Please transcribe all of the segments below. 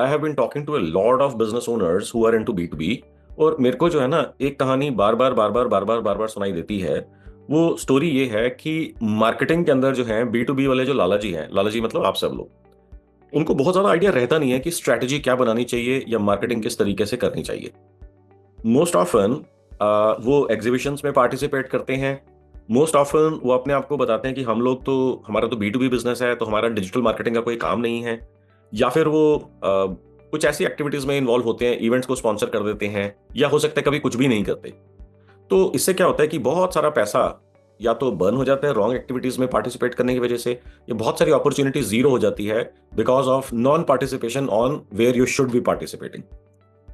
I have been talking to a lot of business owners who are into B2B। और मेरे को जो है ना, एक कहानी बार बार सुनाई देती है। वो स्टोरी ये है कि मार्केटिंग के अंदर जो है B2B वाले जो लाला जी हैं, लाला जी मतलब आप सब लोग, उनको बहुत ज्यादा आइडिया रहता नहीं है कि स्ट्रैटेजी क्या बनानी चाहिए या मार्केटिंग किस तरीके से करनी चाहिए। मोस्ट ऑफन वो एग्जीबिशंस में पार्टिसिपेट करते हैं। मोस्ट ऑफन वो अपने आप को बताते हैं कि हम लोग तो, हमारा तो B2B बिजनेस है, तो हमारा डिजिटल मार्केटिंग का कोई काम नहीं है। या फिर वो कुछ ऐसी एक्टिविटीज में इन्वॉल्व होते हैं, इवेंट्स को स्पॉन्सर कर देते हैं, या हो सकता है कभी कुछ भी नहीं करते। तो इससे क्या होता है कि बहुत सारा पैसा या तो बर्न हो जाता है रॉन्ग एक्टिविटीज में पार्टिसिपेट करने की वजह से, या बहुत सारी अपॉर्चुनिटी जीरो हो जाती है because of non participation on where you should be participating.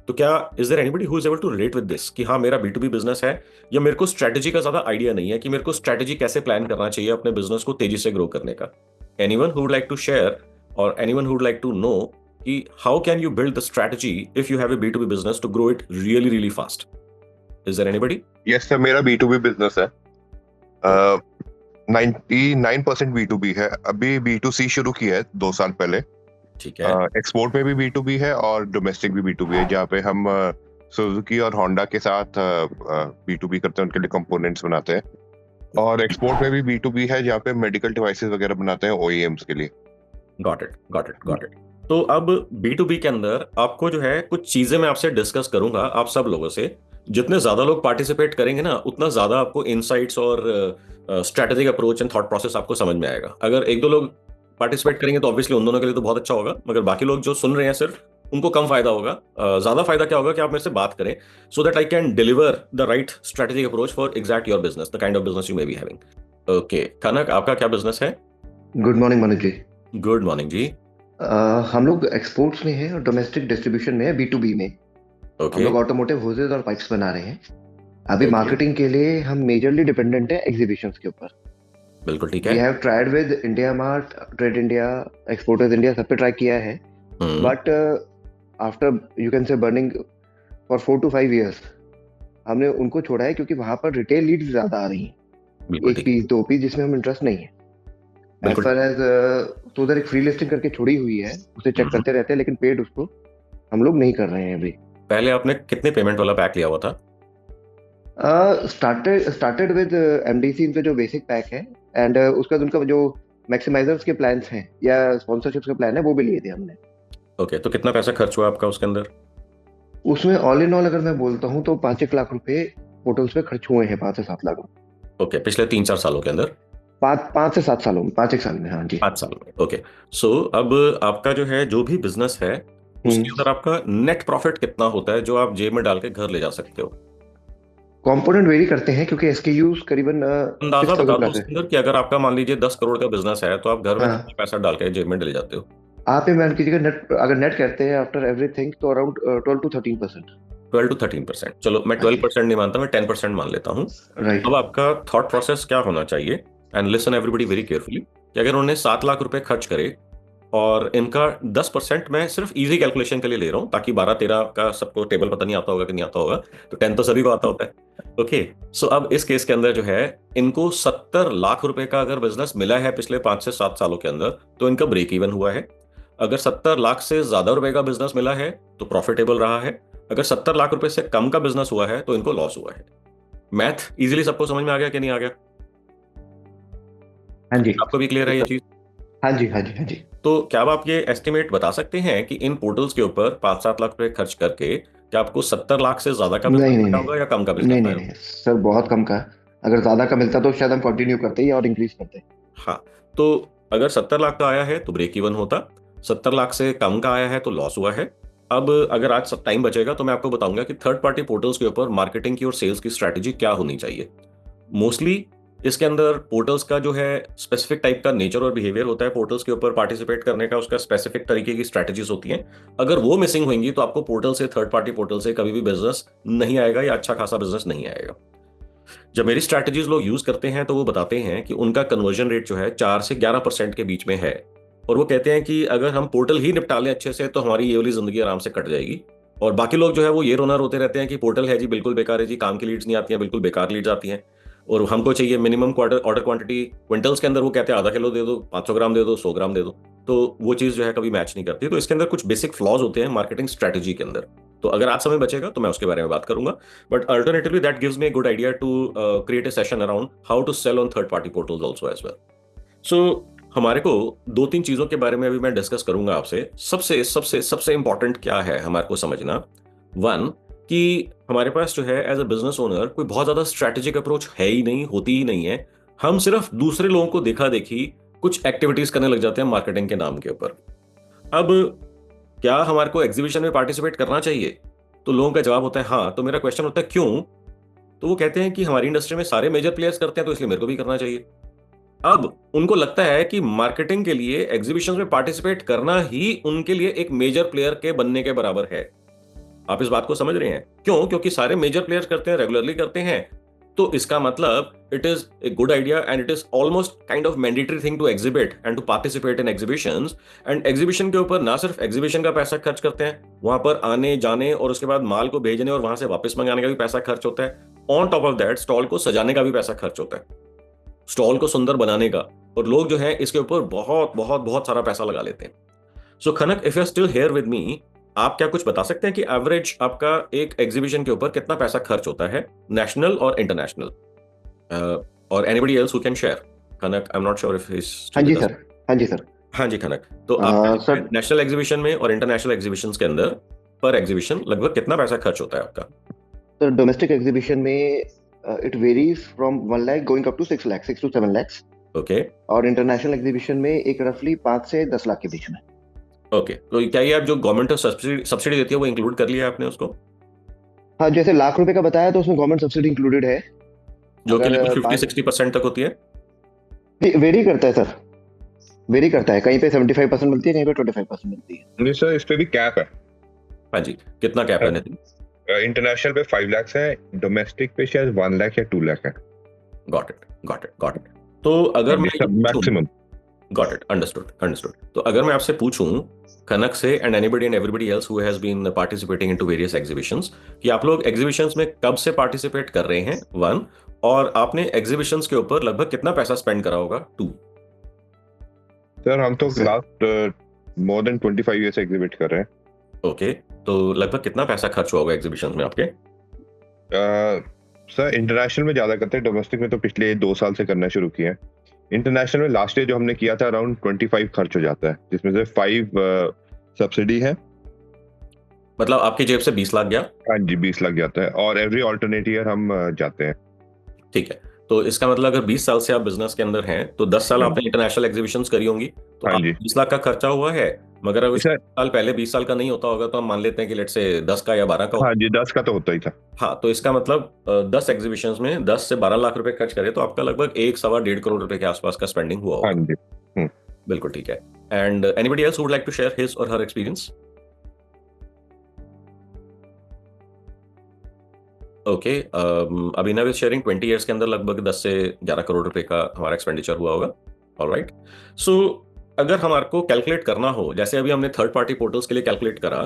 तो क्या is there anybody who is able to relate with this कि हाँ, मेरा B2B बिजनेस है, या मेरे को स्ट्रेटेजी का ज्यादा आइडिया नहीं है कि मेरे को स्ट्रेटेजी कैसे प्लान करना चाहिए अपने बिजनेस को तेजी से ग्रो करने का? Anyone who would like to share, और anyone who would like to know कि how can you build the strategy if you have a B2B business to grow it really really fast? Is there anybody? Yes sir, मेरा B2B business है। 99% B2B है। अभी B2C शुरू किया है 2 साल पहले। ठीक है। एक्सपोर्ट में भी B2B है और डोमेस्टिक भी B2B है, जहाँ पे हम सुजुकी और होंडा के साथ B2B करते हैं, उनके लिए कंपोनेंट्स बनाते हैं। और एक्सपोर्ट में भी B2B है, जहाँ पे मेडिकल डिवाइसेस वगैरह बनाते हैं OEMs के लिए। Got it, got it, got it. तो अब B2B के अंदर आपको जो है कुछ चीजें मैं आपसे डिस्कस करूंगा, आप सब लोगों से। जितने ज्यादा लोग पार्टिसिपेट करेंगे ना, उतना ज्यादा आपको इनसाइट्स और strategic approach and thought process आपको समझ में आएगा। अगर एक दो लोग पार्टिसिपेट करेंगे तो ऑब्वियसली उन दोनों के लिए तो बहुत अच्छा होगा, मगर बाकी लोग जो सुन रहे हैं सिर्फ, उनको कम फायदा होगा। ज्यादा फायदा क्या होगा कि आप मेरे से बात करें, so that I can deliver the right strategic approach for exact your business, the kind of business you may be having. Okay Kanak, आपका क्या बिजनेस है? Good morning Manoj ji. Good morning जी। हम लोग एक्सपोर्ट्स में हैं और डोमेस्टिक डिस्ट्रीब्यूशन में है, B2B में। हम ओके, लोग ऑटोमोटिव होजेस और पाइप्स बना रहे हैं। अभी Okay. मार्केटिंग के लिए हम मेजरली डिपेंडेंट है एग्जीबिशंस के ऊपर। बिल्कुल ठीक वी है। Have tried with India mart, trade India, exporters India, सब पे ट्राई किया है। But after you can say burning for 4 to 5 years हमने उनको छोड़ा है, क्योंकि वहां पर रिटेल लीड्स ज्यादा आ रही हैं, बिल्कुल 1 ठीक, पीस 2 पीस, जिसमें हम इंटरेस्ट नहीं है। एज बिल्कुल। फार एज तो उधर एक फ्री लिस्टिंग करके छोड़ी हुई है, उसे चेक करते रहते हैं, लेकिन पेड उसको हम लोग नहीं कर रहे हैं अभी। पहले आपने कितने पेमेंट वाला पैक लिया हुआ था? स्टार्टेड विद MDC का जो बेसिक पैक है, एंड उसका उनका जो मैक्सिमाइजर्स के प्लान्स हैं या स्पॉन्सरशिप्स के प्लान है, वो भी लिए थे हमने। ओके, तो कितना पैसा खर्च हुआ आपका उसके अंदर? उसमें ऑल इन ऑल अगर मैं बोलता हूँ तो 5-1 लाख रुपए पोर्टल्स पे खर्च हुए हैं, 5 से 7 लाख। ओके, पिछले 3-4 सालों के अंदर? 5 से 7 सालों में, 5-1 साल में, हाँ जी। 5 सालों में। ओके, सो अब आपका जो है, जो भी बिजनेस है, उसके अंदर आपका नेट प्रॉफिट कितना होता है जो आप जेब में डाल के घर ले जा सकते हो? कंपोनेंट वेरी करते हैं, क्योंकि SKUs करीबन अंदाजा 6,000 बता दो प्लस है। उसके अंदर कि अगर आपका मान लीजिए 10 करोड़ का बिजनेस है, तो आप घर में हाँ, कितना पैसा डाल के जेब में ले जाते हो? आप ये मान कीजिएगा, नेट अगर नेट करते हैं आफ्टर एवरीथिंग, तो अराउंड 12 to 13%। 12 to 13%। चलो, मैं हाँ जी। 12% नहीं मानता, मैं 10% मान लेता हूँ। राइट। अब आपका थॉट प्रोसेस क्या होना चाहिए, and listen everybody very carefully, कि अगर उन्होंने 7 लाख रुपए खर्च करे और इनका 10%, मैं सिर्फ इजी कैलकुलेशन के लिए ले रहा हूं, ताकि 12-13 का सबको टेबल पता नहीं आता होगा कि नहीं आता होगा, तो 10 तो सभी को आता होता है। ओके, सो अब इस केस के अंदर जो है, इनको 70 लाख रुपए का अगर बिजनेस मिला है पिछले 5 से 7 सालों के अंदर, तो इनका ब्रेक इवन हुआ है। अगर 70 लाख से ज्यादा रुपए का बिजनेस मिला है तो प्रॉफिटेबल रहा है। अगर 70 लाख रुपए से कम का बिजनेस हुआ है तो इनको लॉस हुआ है। मैथ इजीली सबको समझ में आ गया कि नहीं आ गया? हाँ जी, आपको भी क्लियर है ये चीज? हाँ जी, हाँ जी, हाँ जी। तो क्या अब आप ये एस्टिमेट बता सकते हैं कि इन पोर्टल्स के ऊपर 5-7 लाख रुपए खर्च करके क्या आपको 70 लाख से ज्यादा का बिजनेस नहीं नहीं आया नहीं होगा या कम का बिजनेस नहीं आया नहीं होगा? नहीं सर, बहुत कम का। अगर ज्यादा का मिलता तो शायद हम कंटिन्यू करते ही और इंक्रीज करते। हाँ, तो अगर 70 लाख का आया है तो ब्रेक इवन होता, 70 लाख से कम का आया है तो लॉस हुआ है। अब अगर आज सब टाइम बचेगा तो मैं आपको बताऊंगा कि थर्ड पार्टी पोर्टल्स के ऊपर मार्केटिंग की और सेल्स की स्ट्रैटेजी क्या होनी चाहिए। मोस्टली इसके अंदर पोर्टल्स का जो है स्पेसिफिक टाइप का नेचर और बिहेवियर होता है, पोर्टल्स के ऊपर पार्टिसिपेट करने का उसका स्पेसिफिक तरीके की स्ट्रैटेजीज होती हैं। अगर वो मिसिंग होंगी तो आपको पोर्टल से, थर्ड पार्टी पोर्टल से कभी भी बिजनेस नहीं आएगा या अच्छा खासा बिजनेस नहीं आएगा। जब मेरी स्ट्रैटेजीज लोग यूज करते हैं तो वो बताते हैं कि उनका कन्वर्जन रेट जो है 4 से 11% के बीच में है, और वो कहते हैं कि अगर हम पोर्टल ही निपटा लें अच्छे से तो हमारी ये वाली जिंदगी आराम से कट जाएगी। और बाकी लोग जो है वो ये रोना रोते रहते हैं कि पोर्टल है जी बिल्कुल बेकार है जी, काम की लीड्स नहीं आती हैं, बिल्कुल बेकार लीड्स आती हैं, और हमको चाहिए मिनिमम ऑर्डर क्वांटिटी क्विंटल्स के अंदर। वो कहते हैं आधा किलो दे दो, 500 ग्राम दे दो, 100 ग्राम दे दो। तो वो चीज़ जो है कभी मैच नहीं करती। तो इसके अंदर कुछ बेसिक फ्लॉज होते हैं मार्केटिंग स्ट्रेटजी के अंदर। तो अगर आज समय बचेगा तो मैं उसके बारे में बात करूंगा, but alternatively that gives me a good idea to create a session around how to sell on third party portals also as well. So हमारे को 2-3 चीजों के बारे में अभी मैं डिस्कस करूंगा आपसे। सबसे सबसे सबसे इंपॉर्टेंट क्या है हमारे को समझना, वन, कि हमारे पास जो है एज अ बिजनेस ओनर कोई बहुत ज्यादा स्ट्रैटेजिक अप्रोच है ही नहीं, होती ही नहीं है। हम सिर्फ दूसरे लोगों को देखा देखी कुछ एक्टिविटीज करने लग जाते हैं मार्केटिंग के नाम के ऊपर। अब क्या हमारे को एग्जीबिशन में पार्टिसिपेट करना चाहिए? तो लोगों का जवाब होता है हाँ। तो मेरा क्वेश्चन होता है क्यों? तो वो कहते हैं कि हमारी इंडस्ट्री में सारे मेजर प्लेयर्स करते हैं तो इसलिए मेरे को भी करना चाहिए। अब उनको लगता है कि मार्केटिंग के लिए एग्जीबिशन में पार्टिसिपेट करना ही उनके लिए एक मेजर प्लेयर के बनने के बराबर है। आप इस बात को समझ रहे हैं? क्यों? क्योंकि सारे मेजर प्लेयर्स करते हैं, रेगुलरली करते हैं, तो इसका मतलब it is a good idea and it is almost kind of mandatory thing to exhibit and to participate in exhibitions. And exhibition के ऊपर ना सिर्फ एग्जीबिशन का पैसा खर्च करते हैं, वहां पर आने जाने और उसके बाद माल को भेजने और वहां से वापस मंगाने का भी पैसा खर्च होता है। On top of that stall को सजाने का भी पैसा खर्च होता है, स्टॉल को सुंदर बनाने का, और लोग जो है इसके ऊपर बहुत बहुत बहुत सारा पैसा लगा लेते हैं। So Khanak, if you are still here with me, आप क्या कुछ बता सकते हैं कि एवरेज आपका एक एग्जीबिशन के ऊपर कितना पैसा खर्च होता है, नेशनल और इंटरनेशनल? और anybody else who can share? Khanak, I am not sure if he is हाँ जी सर, हाँ जी सर। हाँ जी खनक, तो आप सर नेशनल एग्जीबिशन में और इंटरनेशनल एग्जीबिशंस के अंदर पर एग्जीबिशन लगभग कितना पैसा खर्च होता है आपका? सर डोमेस्टिक एग्जीबिशन में it varies from 1 lakh going up to 6 lakh, 6 to 7 lakhs। Okay. और इंटरनेशनल एग्जीबिशन में एक रफली 5 से 10 लाख के बीच में। ओके, तो क्या ये आप जो गवर्नमेंट सब्सिडी देती है वो इंक्लूड कर लिया आपने उसको? हाँ, जैसे लाख रुपए का बताया तो उसमें गवर्नमेंट सब्सिडी इंक्लूडेड है, जो कि अगर लगभग 5 50-60% तक होती है। वेरी करता है सर, वेरी करता है। कहीं पे 75% मिलती है, कहीं पे 25% मिलती है। नहीं सर, इस पे भी कैप है। हाँ जी, कितना कैप है नितिन? इंटरनेशनल पे 5 लाख है, डोमेस्टिक पे शायद 1 लाख या 2 लाख है। Got it, got it, got it. तो अगर मैं maximum. Got it, understood, understood. तो अगर मैं आपसे पूछूं कनक से and anybody and everybody else who has been participating into various exhibitions, कि आप लोग एग्जीबिशंस में कब से पार्टिसिपेट कर रहे हैं, वन, और आपने एग्जीबिशंस के ऊपर लगभग कितना पैसा स्पेंड करा होगा, टू? सर हम तो लास्ट मोर देन 25 ईयर से एग्जिबिट कर रहे हैं। ओके, तो लगभग कितना पैसा खर्च हुआ होगा एग्जीबिशंस में आपके? सर इंटरनेशनल में ज्यादा करते हैं, डोमेस्टिक में तो पिछले 2 साल से करना शुरू किया है। इंटरनेशनल में लास्ट ईयर जो हमने किया था अराउंड 25 खर्च हो जाता है, जिसमें से 5 सब्सिडी है। मतलब आपकी जेब से 20 लाख गया? हाँ जी, 20 लाख जाता है, और एवरी ऑल्टरनेट ईयर हम जाते हैं। ठीक है, तो इसका मतलब अगर 20 साल से आप बिजनेस के अंदर हैं तो 10 साल आपने इंटरनेशनल एग्जीबिशंस करी होंगी, तो हाँ आप जी। 20 लाख का खर्चा हुआ है। मगर अगर सर साल पहले 20 साल का नहीं होता होगा तो हम मान लेते हैं कि लेट्स से 10 का या 12 का हाँ जी, 10 का तो होता ही था। हाँ, तो इसका मतलब 10 एग्जीबिशंस में 10 से 12 लाख रुपए खर्च करें तो आपका लगभग 1-1.25 करोड़ रुपए के आसपास का स्पेंडिंग हुआ हाँ होगा। जी। बिल्कुल ठीक है। And anybody else would like to share his और her experience? Okay, Abhinav is sharing 20 years के अंदर लगभग 10 से 11 करोड़ रुपए का हमारा एक्सपेंडिचर हुआ होगा। ऑलराइट, सो अगर हमारे को कैलकुलेट करना हो, जैसे अभी हमने थर्ड पार्टी पोर्टल्स के लिए कैलकुलेट करा,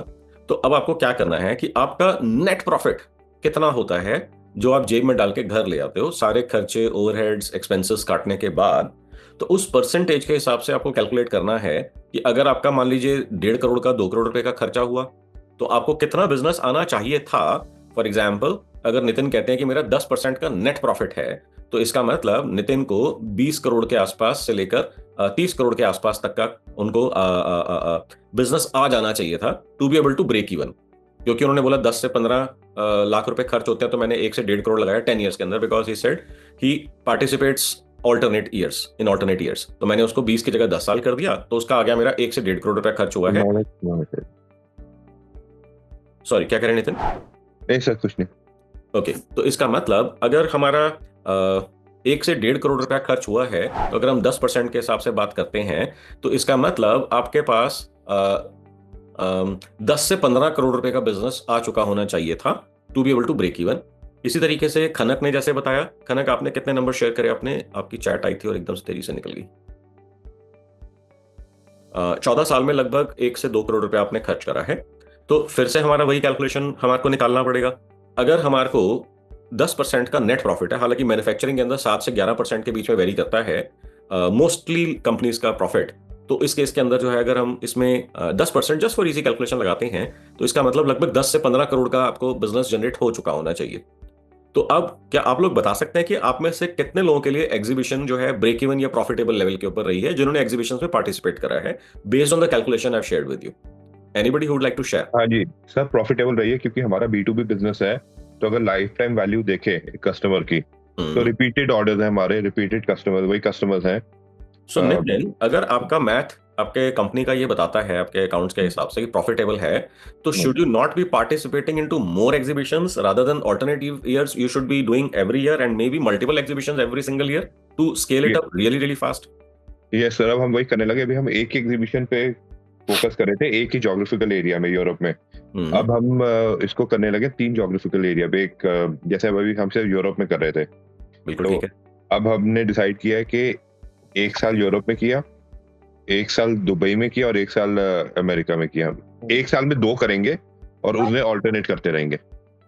तो अब आपको क्या करना है कि आपका नेट प्रॉफिट कितना होता है जो आप जेब में डाल के घर ले आते हो, सारे खर्चे, ओवरहेड्स, एक्सपेंसेस काटने के बाद। तो उस परसेंटेज के हिसाब से आपको कैलकुलेट करना है कि अगर आपका मान लीजिए 1.5 करोड़ का 2 करोड़ रुपए का खर्चा हुआ तो आपको कितना बिजनेस आना चाहिए था। फॉर एग्जाम्पल, अगर नितिन कहते हैं कि मेरा 10% का नेट प्रॉफिट है, तो इसका मतलब नितिन को 20 करोड़ के आसपास से लेकर 30 करोड़ के आसपास तक का उनको बिजनेस आ जाना चाहिए था to be able to break even. क्योंकि उन्होंने बोला 10 से 15 लाख रुपए खर्च होते हैं, तो मैंने 1 से 1.5 करोड़ लगाया 10 ईयर्स के अंदर, because he said he participates alternate years. तो मैंने उसको 20 की जगह 10 साल कर दिया, तो उसका आ गया मेरा 1 से 1.5 करोड़ रुपए खर्च हुआ है। सॉरी, क्या कह रहे हैं नितिन? नहीं सर, कुछ नहीं। ओके, तो इसका मतलब अगर हमारा 1 से 1.5 करोड़ रुपया खर्च हुआ है, तो अगर हम 10% के हिसाब से बात करते हैं, तो इसका मतलब आपके पास 10 से 15 करोड़ रुपए का बिजनेस आ चुका होना चाहिए था to be able to break even. इसी तरीके से खनक ने जैसे बताया, खनक आपने कितने नंबर शेयर करे? आपकी चैट आई थी और एकदम से तेजी से निकल गई। 14 साल में लगभग 1 से 2 करोड़ रुपया आपने खर्च करा है। तो फिर से हमारा वही कैलकुलेशन हमारे को निकालना पड़ेगा। अगर हमारे को 10% का नेट प्रॉफिट है, हालांकि मैन्युफैक्चरिंग के अंदर 7 से 11% के बीच में वेरी करता है मोस्टली कंपनीज का प्रॉफिट, तो इस केस के अंदर जो है अगर हम इसमें 10% जस्ट फॉर इजी कैलकुलेशन लगाते हैं तो इसका मतलब लगभग 10 से 15 करोड़ का आपको बिजनेस जनरेट हो चुका होना चाहिए। तो अब क्या आप लोग बता सकते हैं कि आप में से कितने लोगों के लिए एग्जीबिशन जो है ब्रेक इवन या प्रॉफिटेबल लेवल के ऊपर रही है, जिन्होंने एग्जीबिशन में पार्टिसिपेट करा है, based on the calculation I shared with you? Anybody who would like to share? हाँ जी सर, प्रॉफिटेबल रही है क्योंकि हमारा B2B बिजनेस है। तो अगर लाइफ टाइम वैल्यू देखे कस्टमर की, तो रिपीटेड ऑर्डर्स है हमारे, रिपीटेड कस्टमर, वही कस्टमर्स हैं। सो नितिन, अगर आपका मैथ आपके कंपनी का ये बताता है आपके अकाउंट्स के हिसाब से कि प्रॉफिटेबल है, तो should you not be participating into more exhibitions rather than alternative years? You should be doing every year and may be multiple exhibitions every single year to scale it up really really fast. Yes sir, अब हम वही करने लगे। अभी हम एक exhibition पे focus कर रहे थे, एक ही जोग्राफिकल एरिया में, यूरोप में। अब हम इसको करने लगे 3 जोग्राफिकल एरिया पे। एक जैसे अभी हम सिर्फ यूरोप में कर रहे थे, बिल्कुल ठीक है। अब हमने डिसाइड किया है कि 1 साल यूरोप में किया, 1 साल दुबई में किया और 1 साल अमेरिका में किया। 1 साल में 2 करेंगे और उसमें ऑल्टरनेट करते रहेंगे।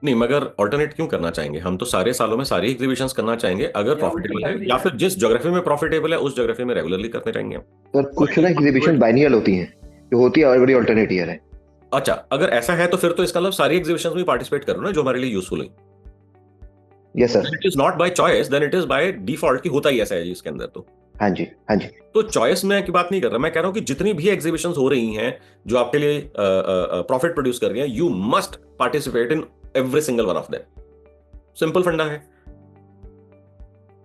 नहीं, मगर ऑल्टरनेट क्यों करना चाहेंगे? हम तो सारे सालों में सारी एग्जीबिशंस करना चाहेंगे अगर प्रॉफिटेबल है, या फिर जिस ज्योग्राफी में प्रॉफिटेबल है उस ज्योग्राफी में रेगुलरली करते रहेंगे। पर कुछ ना एग्जीबिशन बाइनियल होती हैं, जो होती है ऑलरेडी ऑल्टरनेट ईयर है। अच्छा, अगर ऐसा है तो फिर तो इसका मतलब सारी एग्जीबिशंस में पार्टिसिपेट करो ना जो हमारे लिए यूजफुल है। Yes sir. It is not by choice, then it is by default, की होता ही ऐसा है जी इसके अंदर। तो हाँ जी, हाँ जी। तो चॉइस में की बात नहीं कर रहा, मैं कह रहा हूं कि जितनी भी एग्जीबिशंस हो रही हैं जो आपके लिए प्रॉफिट प्रोड्यूस कर रही हैं, you must participate in every single one of them. Simple फंडा है।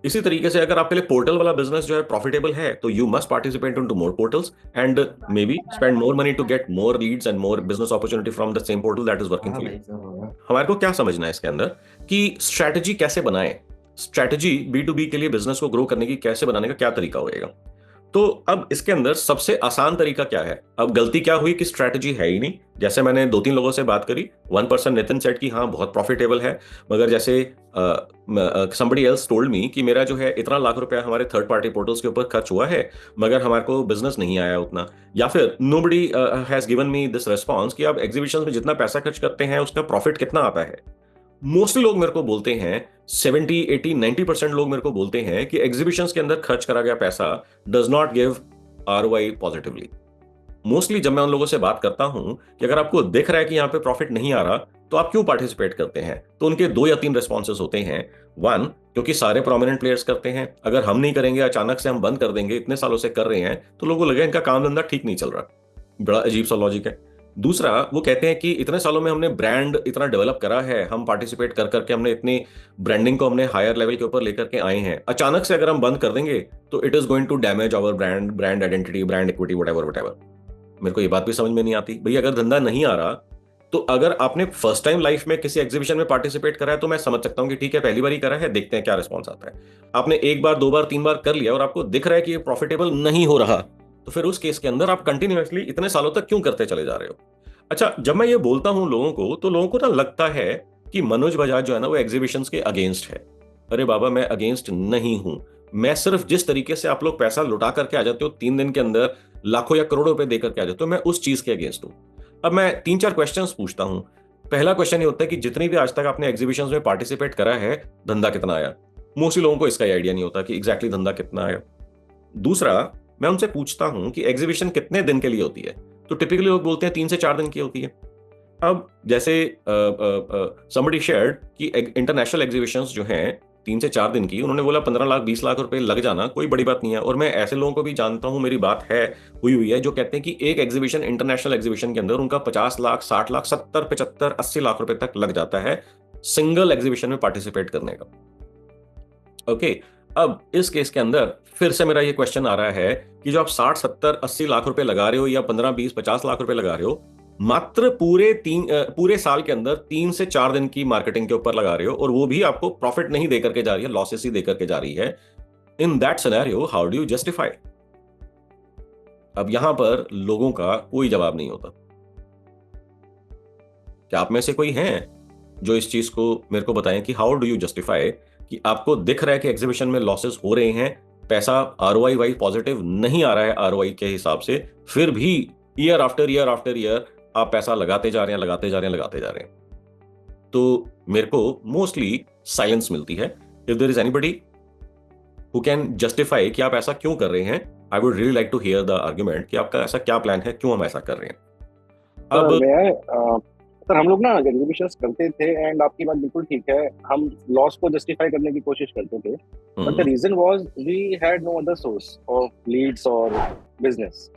इसी तरीके से अगर आपके लिए पोर्टल वाला बिजनेस जो है प्रॉफिटेबल है, तो you must participate into more portals and may be spend more money to get more leads and more business opportunity from the same portal that is working for you. हमारे को क्या समझना है इसके अंदर कि स्ट्रैटेजी कैसे बनाए, स्ट्रैटेजी B2B के लिए बिजनेस को ग्रो करने की कैसे बनाने का क्या तरीका होएगा। तो अब इसके अंदर सबसे आसान तरीका क्या है? अब गलती क्या हुई कि स्ट्रैटेजी है ही नहीं। जैसे मैंने 2-3 लोगों से बात करी, 1% नितिन सेट की हाँ बहुत प्रॉफिटेबल है, मगर जैसे somebody else told me कि मेरा जो है इतना लाख रुपया हमारे थर्ड पार्टी पोर्टल्स के ऊपर खर्च हुआ है, मगर हमारे को बिजनेस नहीं आया उतना। या फिर nobody has given me this response कि आप एग्जीबिशन में जितना पैसा खर्च करते हैं उसका प्रॉफिट कितना आता है। मोस्टली लोग मेरे को बोलते हैं, 70, 80, 90% लोग मेरे को बोलते हैं कि एग्जीबिशंस के अंदर खर्च करा गया पैसा does not give ROI positively. Mostly जब मैं उन लोगों से बात करता हूं कि अगर आपको दिख रहा है कि यहां पे प्रॉफिट नहीं आ रहा तो आप क्यों पार्टिसिपेट करते हैं, तो उनके 2 या 3 रेस्पॉन्सेस होते हैं। 1, क्योंकि सारे प्रोमिनेंट प्लेयर्स करते हैं, अगर हम नहीं करेंगे, अचानक से हम बंद कर देंगे, इतने सालों से कर रहे हैं, तो लोगों को लगेगा इनका काम धंधा ठीक नहीं चल रहा। बड़ा अजीब सा लॉजिक है। दूसरा, वो कहते हैं कि इतने सालों में हमने ब्रांड इतना डेवलप करा है, हम पार्टिसिपेट कर करके हमने इतनी ब्रांडिंग को हमने हायर लेवल के ऊपर लेकर के आए हैं, अचानक से अगर हम बंद कर देंगे तो it is going to damage our brand identity, brand equity, whatever. मेरे को ये बात भी समझ में नहीं आती। भैया अगर धंधा नहीं आ रहा तो अगर आपने फर्स्ट टाइम लाइफ में किसी एग्जीबिशन में पार्टिसिपेट करा है तो मैं समझ सकता हूं कि ठीक है, पहली बार ही करा है, देखते हैं क्या रिस्पॉन्स आता है। आपने 1 बार 2 बार 3 बार कर लिया और आपको दिख रहा है कि ये प्रॉफिटेबल नहीं हो रहा, तो फिर उस केस के अंदर आप कंटिन्यूअसली इतने सालों तक क्यों करते चले जा रहे हो? अच्छा, जब मैं ये बोलता हूं लोगों को, तो लोगों को ना लगता है कि मनोज बजाज जो है ना वो एग्जीबिशंस के अगेंस्ट है। अरे बाबा, मैं अगेंस्ट नहीं हूं। मैं सिर्फ जिस तरीके से आप लोग पैसा लुटा करके आ जाते हो, 3 दिन के अंदर लाखों या करोड़ों रुपए देकर के आ जाते हो, मैं उस चीज के अगेंस्ट हूं। अब मैं 3-4 क्वेश्चंस पूछता हूं। पहला क्वेश्चन ये होता है कि जितनी भी आज तक आपने एग्जीबिशंस में पार्टिसिपेट करा है, धंधा कितना आया? मोस्टली लोगों को इसका आइडिया नहीं होता कि एग्जैक्टली धंधा कितना आया। दूसरा, मैं उनसे पूछता हूं कि एग्जीबिशन कितने दिन के लिए होती है, तो टिपिकली लोग बोलते हैं 3 से 4 दिन की होती है। अब जैसे somebody shared कि इंटरनेशनल एग्जीबिशंस जो हैं 3 से 4 दिन की, उन्होंने बोला 15 लाख 20 लाख रुपए लग जाना कोई बड़ी बात नहीं है। और मैं ऐसे लोगों को भी जानता हूं, मेरी बात है हुई है, जो कहते हैं कि एक एग्जीबिशन, इंटरनेशनल एग्जीबिशन के अंदर उनका 50 लाख 60 लाख 70 75 80 लाख रुपए तक लग जाता है सिंगल एग्जीबिशन में पार्टिसिपेट करने का। ओके, अब इस केस के अंदर फिर से मेरा ये क्वेश्चन आ रहा है कि जो आप 60 70 80 लाख रुपए लगा रहे हो या 15 20 50 लाख रुपए लगा रहे हो, मात्र पूरे साल के अंदर 3 से 4 दिन की मार्केटिंग के ऊपर लगा रहे हो, और वो भी आपको प्रॉफिट नहीं देकर के जा रही है, लॉसेस ही देकर के जा रही है। In that scenario how do you justify? अब यहां पर लोगों का कोई जवाब नहीं होता। क्या आप में से कोई हैं जो इस चीज को मेरे को बताएं कि हाउ डू यू जस्टिफाई कि आपको दिख रहा है कि एग्जीबिशन में लॉसेस हो रहे हैं, पैसा ROI वाइज पॉजिटिव नहीं आ रहा है ROI के हिसाब से, फिर भी year after year after year आप पैसा लगाते जा रहे हैं। तो मेरे को मोस्टली साइलेंस मिलती है। If there is anybody who can justify कि आप ऐसा क्यों कर रहे हैं, I would really like to hear the argument कि आपका ऐसा क्या प्लान है, क्यों हम ऐसा कर रहे हैं। अब सर हम लोग ना एग्जीबिशंस करते थे एंड आपकी बात बिल्कुल ठीक है, हम लॉस को जस्टिफाई करने की कोशिश करते थे, but the reason was we had no other source of leads और बिजनेस,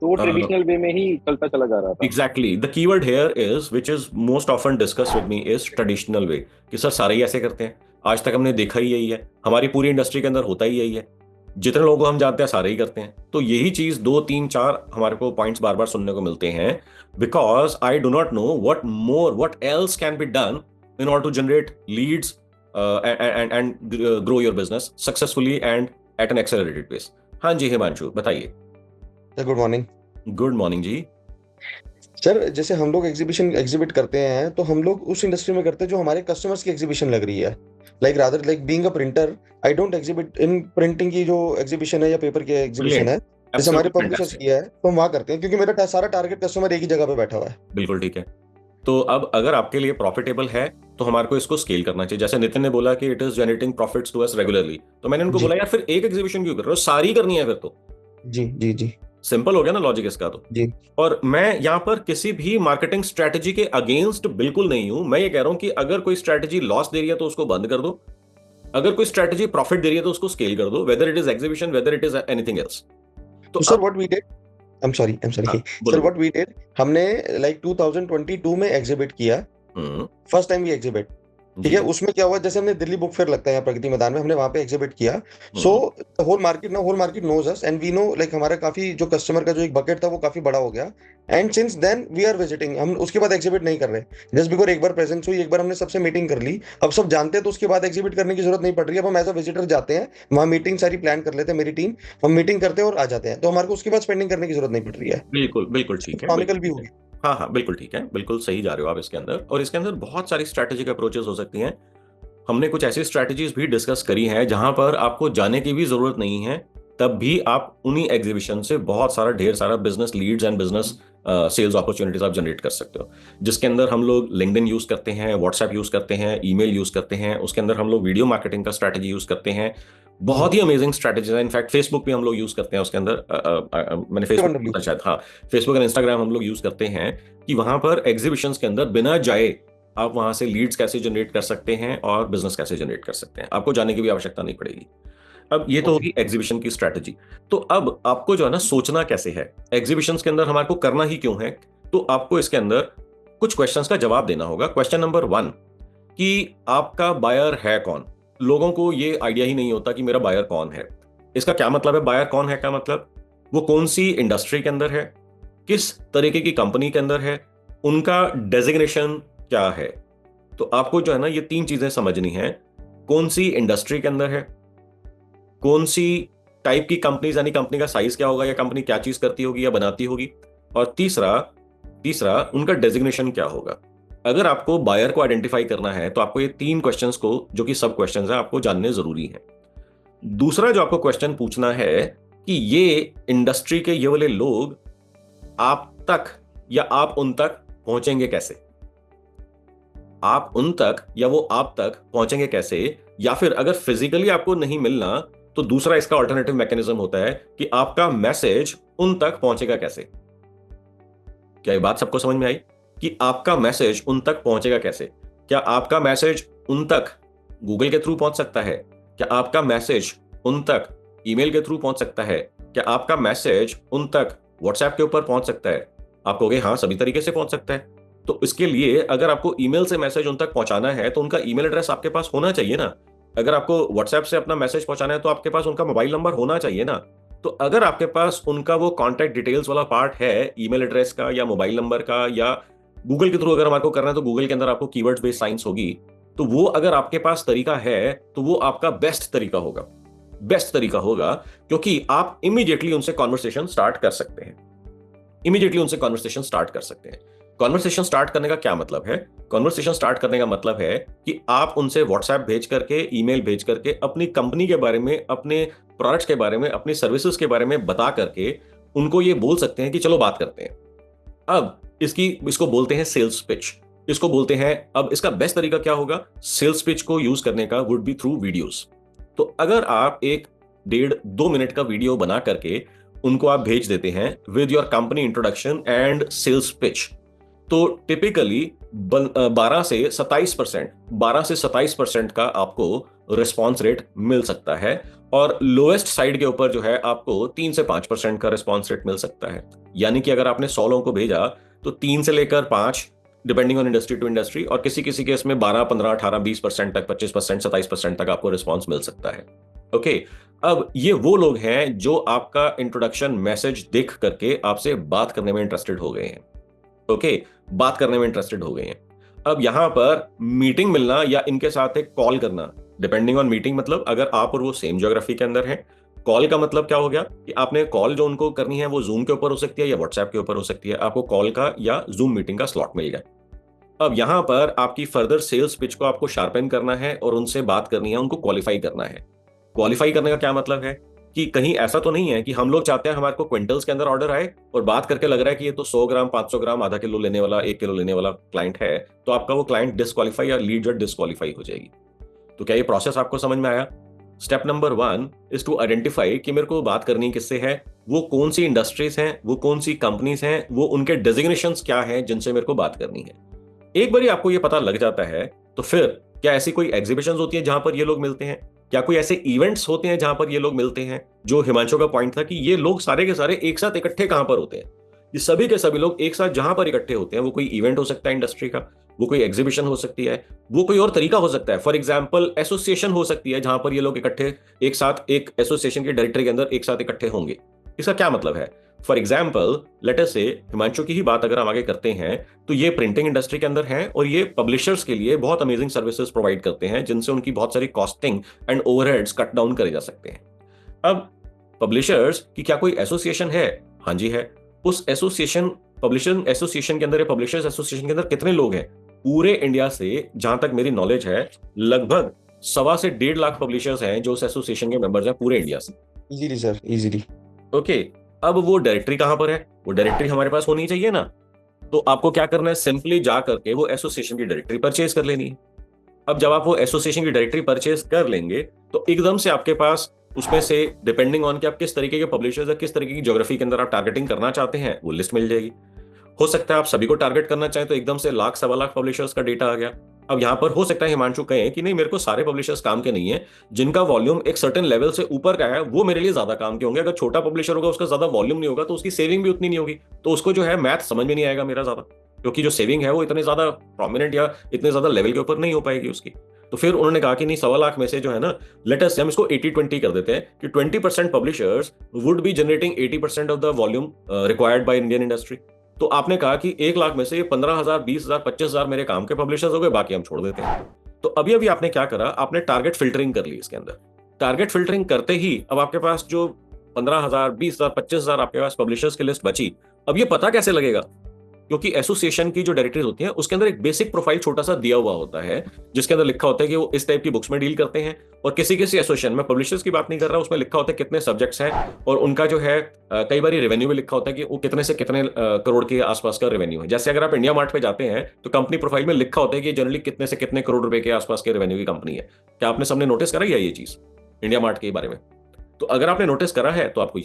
तो वो ट्रेडिशनल वे में ही चलता चला जा रहा था। Exactly, the keyword here is which is most often discuss with me is traditional way, कि सर सारे ही ऐसे करते हैं, आज तक हमने देखा ही यही है, हमारी पूरी इंडस्ट्री के अंदर होता ही यही है, जितने लोगों को हम जानते हैं सारे ही करते हैं। तो यही चीज 2 3 4 हमारे को पॉइंट्स बार बार सुनने को मिलते हैं, because I do not know what else can be done in order to generate leads and grow your business successfully and at an accelerated pace. हाँ जी हिमांशु बताइए। Good morning. Good morning ji. Sir जैसे हम लोग एग्जिबिट करते हैं तो हम लोग उस इंडस्ट्री में करते हैं जो हमारे कस्टमर्स की एग्जीबिशन लग रही है। Rather like being a printer, I don't exhibit in printing की जो एग्जीबिशन है या पेपर की एग्जीबिशन है, जैसे हमारे पब्लिशर्स किया है तो हम वहाँ करते हैं, क्योंकि मेरा सारा टारगेट कस्टमर एक ही जगह पे बैठा हुआ है। बिल्कुल ठीक है। तो अब अगर आपके लिए प्रॉफिटेबल है तो हमारे को इसको स्केल करना चाहिए। जैसे नितिन ने बोला कि it is generating profits to us regularly, तो मैंने उनको बोला यार फिर एक एग्जीबिशन क्यों कर रहे हो, सारी करनी है फिर तो। जी जी जी, सिंपल हो गया ना लॉजिक इसका तो जी। और मैं यहाँ पर किसी भी मार्केटिंग स्ट्रेटजी के अगेंस्ट बिल्कुल नहीं हूं। मैं ये कह रहा हूं कि अगर कोई स्ट्रेटजी लॉस दे रही है तो उसको बंद कर दो, अगर कोई स्ट्रेटजी प्रॉफिट दे रही है तो उसको स्केल कर दो, whether it is exhibition, whether it is anything else. तो sir what we did, I am sorry sir what we did, हमने लाइक 2022 में एग्जिबिट किया, फर्स्ट टाइम वी एग्जिबिट, ठीक है। उसमें क्या हुआ, जैसे हमने दिल्ली बुक फेयर लगता है यहाँ प्रगति मैदान में, हमने वहां पे एग्जिबिट किया, so whole market knows us and we know, like हमारा काफी जो कस्टमर का जो एक बकेट था वो काफी बड़ा हो गया, and since then we are visiting. हम उसके बाद एग्जिबिट नहीं कर रहे, जस्ट बिकॉज एक बार प्रेजेंस हुई, एक बार हमने सबसे मीटिंग कर ली, अब सब जानते हैं तो उसके बाद एग्जिबिट करने की जरूरत नहीं पड़ रही है। अब हम एज अ विजिटर जाते हैं वहाँ, मीटिंग सारी प्लान कर लेते हैं, मेरी टीम, हम मीटिंग करते हैं और आ जाते हैं, तो हमारे को उसके बाद स्पेंडिंग करने की जरूरत नहीं पड़ रही है। बिल्कुल बिल्कुल ठीक है, इकोनॉमिकल भी होगी। हाँ हाँ बिल्कुल ठीक है, बिल्कुल सही जा रहे हो आप इसके अंदर। और इसके अंदर बहुत सारी स्ट्रैटेजिक अप्रोचेस हो सकती हैं। हमने कुछ ऐसी स्ट्रैटेजीज भी डिस्कस करी हैं जहां पर आपको जाने की भी जरूरत नहीं है, तब भी आप उन्हीं एग्जीबिशन से बहुत सारा ढेर सारा business leads and business sales opportunities आप जनरेट कर सकते हो। जिसके अंदर हम लोग लिंक्डइन यूज करते हैं, व्हाट्सएप यूज करते हैं, ईमेल यूज करते हैं, उसके अंदर हम लोग वीडियो मार्केटिंग का स्ट्रैटेजी यूज करते हैं, बहुत ही अमेजिंग स्ट्रैटेजीज है। इनफैक्ट फेसबुक भी हम लोग यूज करते हैं उसके अंदर, मैंने फेसबुक शायद, हाँ फेसबुक एंड इंस्टाग्राम हम लोग यूज करते हैं कि वहां पर एग्जीबिशंस के अंदर बिना जाए आप वहां से लीड्स कैसे जनरेट कर सकते हैं और बिजनेस कैसे जनरेट कर सकते हैं, आपको जाने की भी आवश्यकता नहीं पड़ेगी। अब ये तो होगी एग्जीबिशन की स्ट्रैटेजी। तो अब आपको जो है ना सोचना कैसे है, एग्जीबिशंस के अंदर हमारे को करना ही क्यों है, तो आपको इसके अंदर कुछ क्वेश्चंस का जवाब देना होगा। क्वेश्चन नंबर 1 कि आपका बायर है कौन। लोगों को ये आइडिया ही नहीं होता कि मेरा बायर कौन है। इसका क्या मतलब है, बायर कौन है का मतलब, वो कौन सी इंडस्ट्री के अंदर है, किस तरीके की कंपनी के अंदर है, उनका डेजिग्नेशन क्या है। तो आपको जो है ना ये 3 चीजें समझनी है, कौन सी इंडस्ट्री के अंदर है, कौन सी टाइप की कंपनी, यानी कंपनी का साइज क्या होगा या कंपनी क्या चीज करती होगी या बनाती होगी, और तीसरा उनका डेजिग्नेशन क्या होगा। अगर आपको बायर को आइडेंटिफाई करना है तो आपको ये 3 क्वेश्चंस को, जो कि सब क्वेश्चंस हैं, आपको जानने जरूरी है। दूसरा जो आपको क्वेश्चन पूछना है कि ये इंडस्ट्री के ये वाले लोग आप तक या आप उन तक पहुंचेंगे कैसे, आप उन तक या वो आप तक पहुंचेंगे कैसे, या फिर अगर फिजिकली आपको नहीं मिलना तो दूसरा इसका अल्टरनेटिव मैकेनिज्म होता है कि आपका मैसेज उन तक पहुंचेगा कैसे। क्या ये बात सबको समझ में आई कि आपका मैसेज उन तक पहुंचेगा कैसे? क्या आपका मैसेज उन तक गूगल के थ्रू पहुंच सकता है? क्या आपका मैसेज उन तक ईमेल के थ्रू पहुंच सकता है? क्या आपका मैसेज उन तक व्हाट्सएप के ऊपर पहुंच सकता है? आप कहोगे हाँ सभी तरीके से पहुंच सकता है। तो इसके लिए अगर आपको ईमेल से मैसेज उन तक पहुंचाना है तो उनका ईमेल एड्रेस आपके पास होना चाहिए ना। अगर आपको व्हाट्सएप से अपना मैसेज पहुंचाना है तो आपके पास उनका मोबाइल नंबर होना चाहिए ना। तो अगर आपके पास उनका वो कॉन्टैक्ट डिटेल्स वाला पार्ट है, ईमेल एड्रेस का या मोबाइल नंबर का, या गूगल के थ्रू अगर हमारे को करना है तो गूगल के अंदर आपको कीवर्ड्स बेस्ड साइंस होगी, तो वो अगर आपके पास तरीका है तो वो आपका बेस्ट तरीका होगा, क्योंकि आप इमीडिएटली उनसे कॉन्वर्सेशन स्टार्ट कर सकते हैं। कॉन्वर्सेशन स्टार्ट करने का क्या मतलब है? कॉन्वर्सेशन स्टार्ट करने का मतलब है कि आप उनसे व्हाट्सएप भेज करके, ईमेल भेज करके अपनी कंपनी के बारे में, अपने प्रोडक्ट्स के बारे में, अपनी सर्विसेज के बारे में बता करके उनको ये बोल सकते हैं कि चलो बात करते हैं। अब इसको बोलते हैं सेल्स पिच, इसको बोलते हैं। अब इसका बेस्ट तरीका क्या होगा सेल्स पिच को यूज करने का? Would be through videos. तो अगर आप एक 1.5-2 मिनट का वीडियो बना करके उनको आप भेज देते हैं with your company introduction and sales pitch, तो टिपिकली 12 से 27% का आपको रिस्पॉन्स रेट मिल सकता है, और लोएस्ट साइड के ऊपर जो है आपको 3 से 5% का रिस्पॉन्स रेट मिल सकता है। यानी कि अगर आपने 100 लोगों को भेजा तो 3 से लेकर 5, depending on industry to industry, और किसी किसी केस में 12, 15, 18, 20% तक, 25%, 27% तक आपको रिस्पॉन्स मिल सकता है। ओके, अब ये वो लोग हैं जो आपका इंट्रोडक्शन मैसेज देख करके आपसे बात करने में इंटरेस्टेड हो गए हैं। ओके, बात करने में इंटरेस्टेड हो गए हैं। अब यहां पर मीटिंग मिलना या इनके साथ एक कॉल करना, डिपेंडिंग ऑन मीटिंग, मतलब अगर आप और वो सेम ज्योग्राफी के अंदर हैं। कॉल का मतलब क्या हो गया कि आपने कॉल जो उनको करनी है वो जूम के ऊपर हो सकती है या व्हाट्सएप के ऊपर हो सकती है, आपको कॉल का या जूम मीटिंग का स्लॉट मिल गया। अब यहां पर आपकी फर्दर सेल्स पिच को आपको शार्पन करना है और उनसे बात करनी है, उनको क्वालिफाई करना है। क्वालिफाई करने का क्या मतलब है कि कहीं ऐसा तो नहीं है कि हम लोग चाहते हैं हमारे को क्विंटल्स के अंदर ऑर्डर आए और बात करके लग रहा है कि ये तो 100 ग्राम, 500 ग्राम, आधा किलो लेने वाला, 1 किलो लेने वाला क्लाइंट है, तो आपका वो क्लाइंट डिस्क्वालीफाई या लीड जो डिस्क्वालीफाई हो जाएगी। तो क्या ये प्रोसेस आपको समझ में आया? Step number 1 is to identify कि मेरे को बात करनी किससे है, वो कौन सी इंडस्ट्रीज हैं, वो कौन सी कंपनीज हैं, वो उनके डेजिग्नेशंस क्या हैं जिनसे मेरे को बात करनी है। एक बार आपको ये पता लग जाता है तो फिर क्या ऐसी कोई एग्जीबिशंस होती है जहां पर ये लोग मिलते हैं, क्या कोई ऐसे इवेंट्स होते हैं जहां पर ये लोग मिलते हैं? जो हिमांशु का पॉइंट था कि ये लोग सारे के सारे एक साथ इकट्ठे कहां पर होते हैं, ये सभी के सभी लोग एक साथ जहां पर इकट्ठे होते हैं, वो कोई इवेंट हो सकता है इंडस्ट्री का, वो कोई एग्जीबिशन हो सकती है, वो कोई और तरीका हो सकता है। फॉर एग्जाम्पल एसोसिएशन हो सकती है जहां पर ये लोग इकट्ठे एक साथ एक एसोसिएशन के डायरेक्टरी के अंदर एक साथ इकट्ठे होंगे। इसका क्या मतलब है? फॉर एग्जाम्पल लेट अस से हिमांशु की ही बात अगर हम आगे करते हैं तो ये प्रिंटिंग इंडस्ट्री के अंदर हैं और ये पब्लिशर्स के लिए बहुत अमेजिंग सर्विसेज प्रोवाइड करते हैं जिनसे उनकी बहुत सारी costing and overheads cut down करे जा सकते हैं। अब पब्लिशर्स की क्या कोई एसोसिएशन है? हाँ जी है। उस एसोसिएशन, पब्लिशर एसोसिएशन के अंदर, पब्लिशर्स एसोसिएशन के अंदर कितने लोग हैं? पूरे इंडिया से जहां तक मेरी नॉलेज है लगभग 1.25 से 1.5 लाख पब्लिशर्स हैं जो उस एसोसिएशन के मेंबर्स हैं पूरे इंडिया से। Easily sir, easily. ओके, अब वो डायरेक्टरी कहां पर है? वो डायरेक्टरी हमारे पास होनी चाहिए ना। तो आपको क्या करना है, सिंपली जा करके वो एसोसिएशन की डायरेक्टरी परचेज कर लेनी है। अब जब आप वो एसोसिएशन की डायरेक्टरी परचेज कर लेंगे तो एकदम से आपके पास उसमें से डिपेंडिंग ऑन कि आप किस तरीके के पब्लिशर्स या किस तरीके की ज्योग्राफी के अंदर आप टारगेटिंग करना चाहते हैं वो लिस्ट मिल जाएगी। हो सकता है आप सभी को टारगेट करना चाहें तो एकदम से 1 लाख, 1.25 लाख पब्लिशर्स का डेटा आ गया। अब यहां पर हो सकता है हिमांशु कहे कि नहीं, मेरे को सारे पब्लिशर्स काम के नहीं है, जिनका वॉल्यूम एक सर्टेन लेवल से ऊपर का है वो मेरे लिए ज्यादा काम के होंगे। अगर छोटा पब्लिशर होगा, उसका ज्यादा वॉल्यूम नहीं होगा तो उसकी सेविंग भी उतनी नहीं होगी, तो उसको जो है मैथ समझ में नहीं आएगा मेरा ज्यादा, क्योंकि जो सेविंग है वो इतने ज्यादा प्रोमिनेंट या इतने ज्यादा लेवल के ऊपर नहीं हो पाएगी उसकी। तो फिर उन्होंने कहा कि नहीं, 1.25 लाख में से जो है ना, लेट अस हम इसको 80-20 कर देते हैं कि 20% publishers would be generating 80% of the volume required by Indian industry. तो आपने कहा कि 1 लाख में से 15,000, 20,000, 25,000 मेरे काम के पब्लिशर्स हो गए, बाकी हम छोड़ देते हैं। तो अभी अभी आपने क्या करा, आपने टारगेट फिल्टरिंग कर ली इसके अंदर। टारगेट फिल्टरिंग करते ही अब आपके पास जो 15,000, 20,000, 25,000 आपके पास पब्लिशर्स की लिस्ट बची। अब ये पता कैसे लगेगा? क्योंकि एसोसिएशन की जो डायरेक्टरीज होती हैं उसके अंदर एक बेसिक प्रोफाइल छोटा सा दिया हुआ होता है जिसके अंदर लिखा होता है कि वो इस टाइप की बुक्स में डील करते हैं, और किसी किसी एसोसिएशन में, पब्लिशर्स की बात नहीं कर रहा, उसमें लिखा होता है कितने सब्जेक्ट्स हैं और उनका जो है कई बार रेवेन्यू में लिखा होता है कि वो कितने से कितने करोड़ के आसपास का रेवेन्यू है। जैसे अगर आप इंडिया मार्ट पे जाते हैं तो कंपनी प्रोफाइल में लिखा होता है कि जनरली कितने से कितने करोड़ रुपए के आसपास के रेवेन्यू की कंपनी है। क्या आपने सबने नोटिस करा है ये चीज इंडिया मार्ट के बारे में? तो अगर आपने नोटिस करा है तो आपको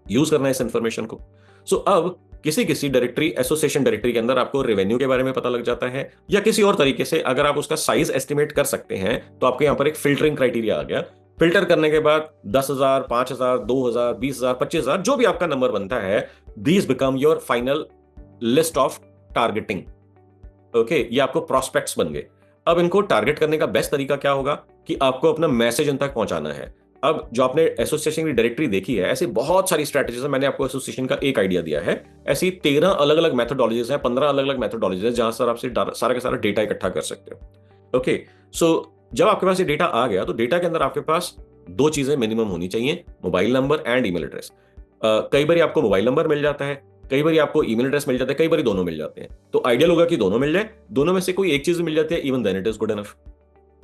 यूज करना है इस इंफॉर्मेशन को। सो अब किसी किसी डायरेक्टरी, एसोसिएशन डायरेक्टरी के अंदर आपको रेवेन्यू के बारे में पता लग जाता है, या किसी और तरीके से अगर आप उसका साइज एस्टिमेट कर सकते हैं तो आपके यहां पर एक फिल्टरिंग क्राइटेरिया आ गया। फिल्टर करने के बाद 10,000, 5,000, 2,000, 20,000, 25,000 जो भी आपका नंबर बनता है, these become your final list of targeting. Okay, ये आपको प्रोस्पेक्ट्स बन गए। अब इनको टारगेट करने का बेस्ट तरीका क्या होगा कि आपको अपना मैसेज इन तक पहुंचाना है। अब जो आपने एसोसिएशन की डायरेक्टरी देखी है, ऐसी बहुत सारी स्ट्रैटेजीज है। मैंने आपको एसोसिएशन का एक आइडिया दिया है, ऐसी 13 अलग अलग मेथोडोलॉजीज हैं, 15 अलग अलग मेथोडोलॉजीज हैं जहां से आपसे सारा का सारा डेटा इकट्ठा कर सकते हो। ओके, सो जब आपके पास ये डेटा आ गया तो डेटा के अंदर आपके पास 2 चीजें मिनिमम होनी चाहिए, mobile number and email address. कई बार आपको मोबाइल नंबर मिल जाता है, कई बार आपको ईमेल एड्रेस मिल जाता है, कई बार दोनों मिल जाते हैं। तो आइडियल होगा कि दोनों मिल जाए, दोनों में से कोई एक चीज मिल जाती है, even then it is good enough.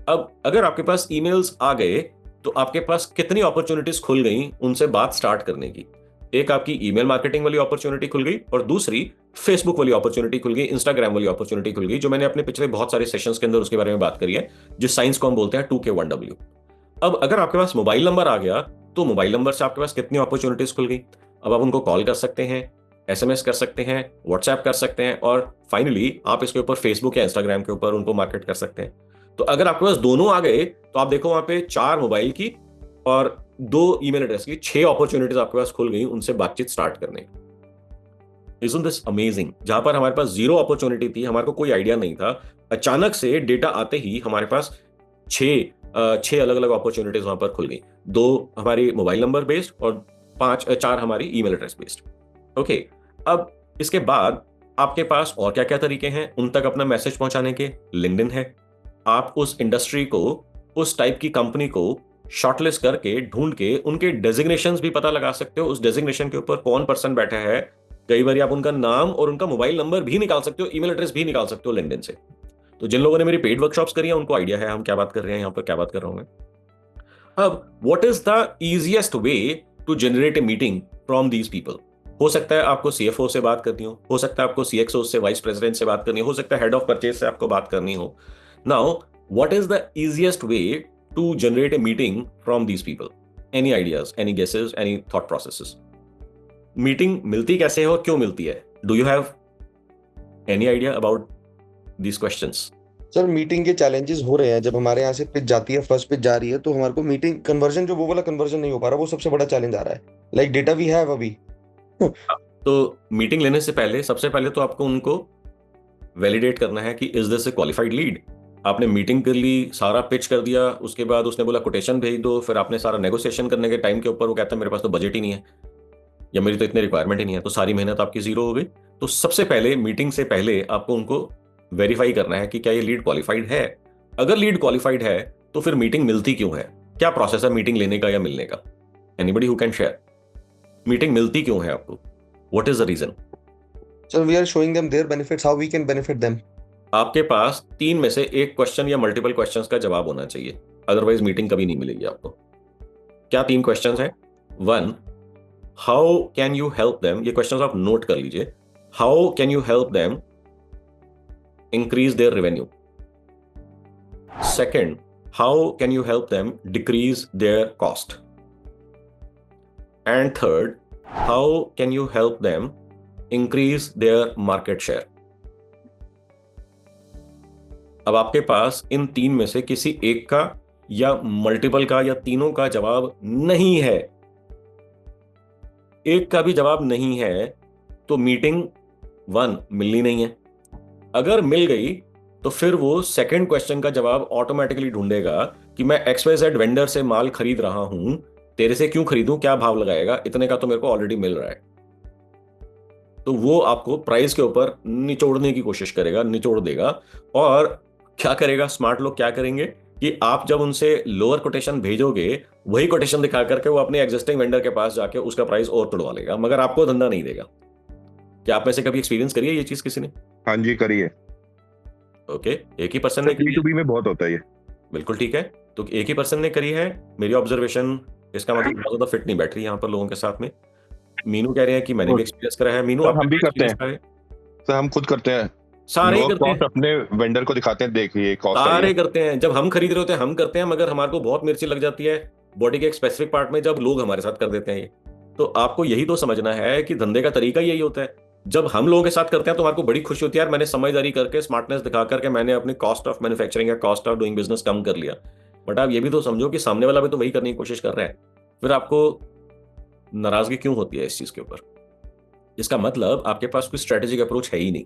अब अगर आपके पास ईमेल्स आ गए तो आपके पास कितनी अपॉर्चुनिटीज खुल गई उनसे बात स्टार्ट करने की। एक आपकी ईमेल मार्केटिंग वाली अपॉर्चुनिटी खुल गई और दूसरी फेसबुक वाली अपॉर्चुनिटी खुल गई, इंस्टाग्राम वाली अपॉर्चुनिटी खुल गई, जो मैंने अपने पिछले बहुत सारे सेशंस के अंदर उसके बारे में बात करी है, जिस साइंस को हम बोलते हैं 2K1W। अब अगर आपके पास मोबाइल नंबर आ गया तो मोबाइल नंबर से आपके पास कितनी अपॉर्चुनिटीज खुल गई। अब आप उनको कॉल कर सकते हैं, SMS कर सकते हैं, व्हाट्सएप कर सकते हैं, और फाइनली आप इसके ऊपर फेसबुक या इंस्टाग्राम के ऊपर उनको मार्केट कर सकते हैं। तो अगर आपके पास दोनों आ गए तो आप देखो वहां पे 4 मोबाइल की और 2 ईमेल एड्रेस की 6 अपॉर्चुनिटीज आपके पास खुल गई उनसे बातचीत स्टार्ट करने। Isn't this amazing? जहां पर हमारे पास 0 अपॉर्चुनिटी थी, हमारे को कोई आइडिया नहीं था, अचानक से डेटा आते ही हमारे पास 6 अलग अलग अपॉर्चुनिटीज वहां पर खुल गई। 2 हमारी मोबाइल नंबर बेस्ड और 4 हमारी ईमेल एड्रेस बेस्ड। ओके, अब इसके बाद आपके पास और क्या क्या तरीके हैं उन तक अपना मैसेज पहुंचाने के। लिंक्डइन है, आप उस इंडस्ट्री को, उस टाइप की कंपनी को शॉर्टलिस्ट करके ढूंढ के उनके डेजिग्नेशंस भी पता लगा सकते हो। उस डेजिग्नेशन के ऊपर कौन पर्सन बैठा है, कई बार आप उनका नाम और उनका मोबाइल नंबर भी निकाल सकते हो, ईमेल एड्रेस भी निकाल सकते हो लिंक्डइन से। तो जिन लोगों ने मेरी पेड वर्कशॉप्स करी है उनको आइडिया है हम क्या बात कर रहे हैं, यहाँ पर क्या बात कर रहा हूं मैं। अब what is the easiest way to generate a meeting from these people. हो सकता है आपको CFO से बात करनी हो सकता है आपको CXO से, वाइस प्रेसिडेंट से बात करनी हो सकता है हेड ऑफ परचेज से आपको बात करनी हो। Now what is the easiest way to generate a meeting from these people? Any ideas, any guesses, any thought processes? Meeting मिलती कैसे है और क्यों मिलती है? Do you have any idea about these questions? Sir meeting के challenges हो रहे हैं। जब हमारे यहाँ से पिच जाती है, फर्स्ट पिच जा रही है, तो हमारे को मीटिंग कन्वर्जन, जो वो वाला कन्वर्जन नहीं हो पा रहा, वो सबसे बड़ा चैलेंज आ रहा है। लाइक डेटा वी हैव अभी। तो मीटिंग लेने से पहले सबसे पहले तो आपको उनको वैलिडेट करना है कि is this A qualified lead. आपने मीटिंग कर ली, सारा पिच कर दिया, उसके बाद उसने बोला कोटेशन भेज दो, फिर आपने सारा नेगोशिएशन करने के टाइम के ऊपर वो कहता है मेरे पास तो बजट ही नहीं है या मेरी तो इतनी रिक्वायरमेंट ही नहीं है, तो सारी मेहनत आपकी जीरो हो गई। तो सबसे पहले मीटिंग से पहले आपको उनको वेरीफाई करना है कि क्या ये लीड क्वालिफाइड है। अगर लीड क्वालिफाइड है तो फिर मीटिंग मिलती क्यों है, क्या प्रोसेस है मीटिंग लेने का या मिलने का? Anybody who can share, meeting मिलती क्यों है आपको? What is the reason? Sir we are showing them their benefits, how we can benefit them. आपके पास 3 में से एक क्वेश्चन या मल्टीपल क्वेश्चंस का जवाब होना चाहिए, अदरवाइज मीटिंग कभी नहीं मिलेगी आपको। क्या 3 क्वेश्चंस हैं? 1, how can you help them, ये क्वेश्चंस आप नोट कर लीजिए। How can you help them increase their revenue? Second, how can you help them decrease their cost? And third, how can you help them increase their market share? अब आपके पास इन 3 में से किसी एक का या मल्टीपल का या तीनों का जवाब नहीं है, एक का भी जवाब नहीं है, तो मीटिंग 1 मिलनी नहीं है। अगर मिल गई तो फिर वो सेकंड क्वेश्चन का जवाब ऑटोमेटिकली ढूंढेगा कि मैं XYZ वेंडर से माल खरीद रहा हूं, तेरे से क्यों खरीदूं, क्या भाव लगाएगा, इतने का तो मेरे को ऑलरेडी मिल रहा है। तो वो आपको प्राइस के ऊपर निचोड़ने की कोशिश करेगा, निचोड़ देगा। और क्या करेगा स्मार्ट लोग, क्या करेंगे कि आप जब उनसे लोअर कोटेशन भेजोगे, वही कोटेशन दिखा करके वो अपने एग्जिस्टिंग वेंडर के पास जाके उसका प्राइस और तोड़वा लेगा, मगर आपको धंधा नहीं देगा। क्या आप में से कभी एक्सपीरियंस करिए ये चीज किसी ने? हाँ जी करिए। ओके, एक ही पर्सन ने करी है? B2B में बहुत होता है ये। बिल्कुल ठीक है, तो एक ही पर्सन ने करी है। मेरी ऑब्जर्वेशन इसका मतलब बहुत ज्यादा फिट नहीं बैठ रही यहाँ पर लोगों के साथ में। मीनू कह रहे हैं कि मैंने भी एक्सपीरियंस करा है। मीनू, हम भी करते हैं सर, हम खुद करते हैं, सारे करते हैं, अपने वेंडर को दिखाते हैं, देखिए कॉस्ट सारे करते हैं। जब हम खरीद रहे होते हैं हम करते हैं, मगर हमारे को बहुत मिर्ची लग जाती है बॉडी के एक स्पेसिफिक पार्ट में जब लोग हमारे साथ कर देते हैं ये। तो आपको यही तो समझना है कि धंधे का तरीका यही होता है। जब हम लोगों के साथ करते हैं तो हमारे को बड़ी खुशी होती है, यार मैंने समझदारी करके, स्मार्टनेस दिखा करके मैंने अपनी कॉस्ट ऑफ मैन्युफैक्चरिंग या कॉस्ट ऑफ डूइंग बिजनेस कम कर लिया। बट आप ये भी तो समझो कि सामने वाला भी तो वही करने की कोशिश कर रहा है, फिर आपको नाराजगी क्यों होती है इस चीज के ऊपर? इसका मतलब आपके पास कोई स्ट्रेटेजिक अप्रोच है ही नहीं।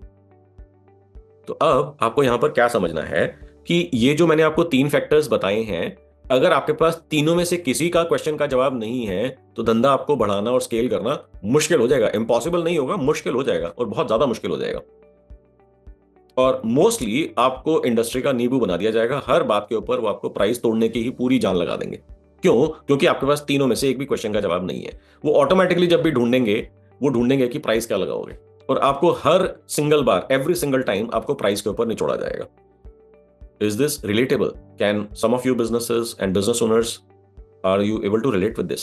तो अब आपको यहां पर क्या समझना है कि ये जो मैंने आपको 3 फैक्टर्स बताए हैं, अगर आपके पास तीनों में से किसी का क्वेश्चन का जवाब नहीं है तो धंधा आपको बढ़ाना और स्केल करना मुश्किल हो जाएगा। इम्पॉसिबल नहीं होगा, मुश्किल हो जाएगा, और बहुत ज्यादा मुश्किल हो जाएगा। और मोस्टली आपको इंडस्ट्री का नींबू बना दिया जाएगा। हर बात के ऊपर वो आपको प्राइस तोड़ने की ही पूरी जान लगा देंगे। क्यों? क्योंकि आपके पास तीनों में से एक भी क्वेश्चन का जवाब नहीं है। वो ऑटोमेटिकली जब भी ढूंढेंगे, वो ढूंढेंगे कि प्राइस क्या लगाओगे, और आपको हर सिंगल बार, एवरी सिंगल टाइम आपको प्राइस के ऊपर निचोड़ा जाएगा। Is this relatable? Can some of you businesses and business owners, are you able to relate with this?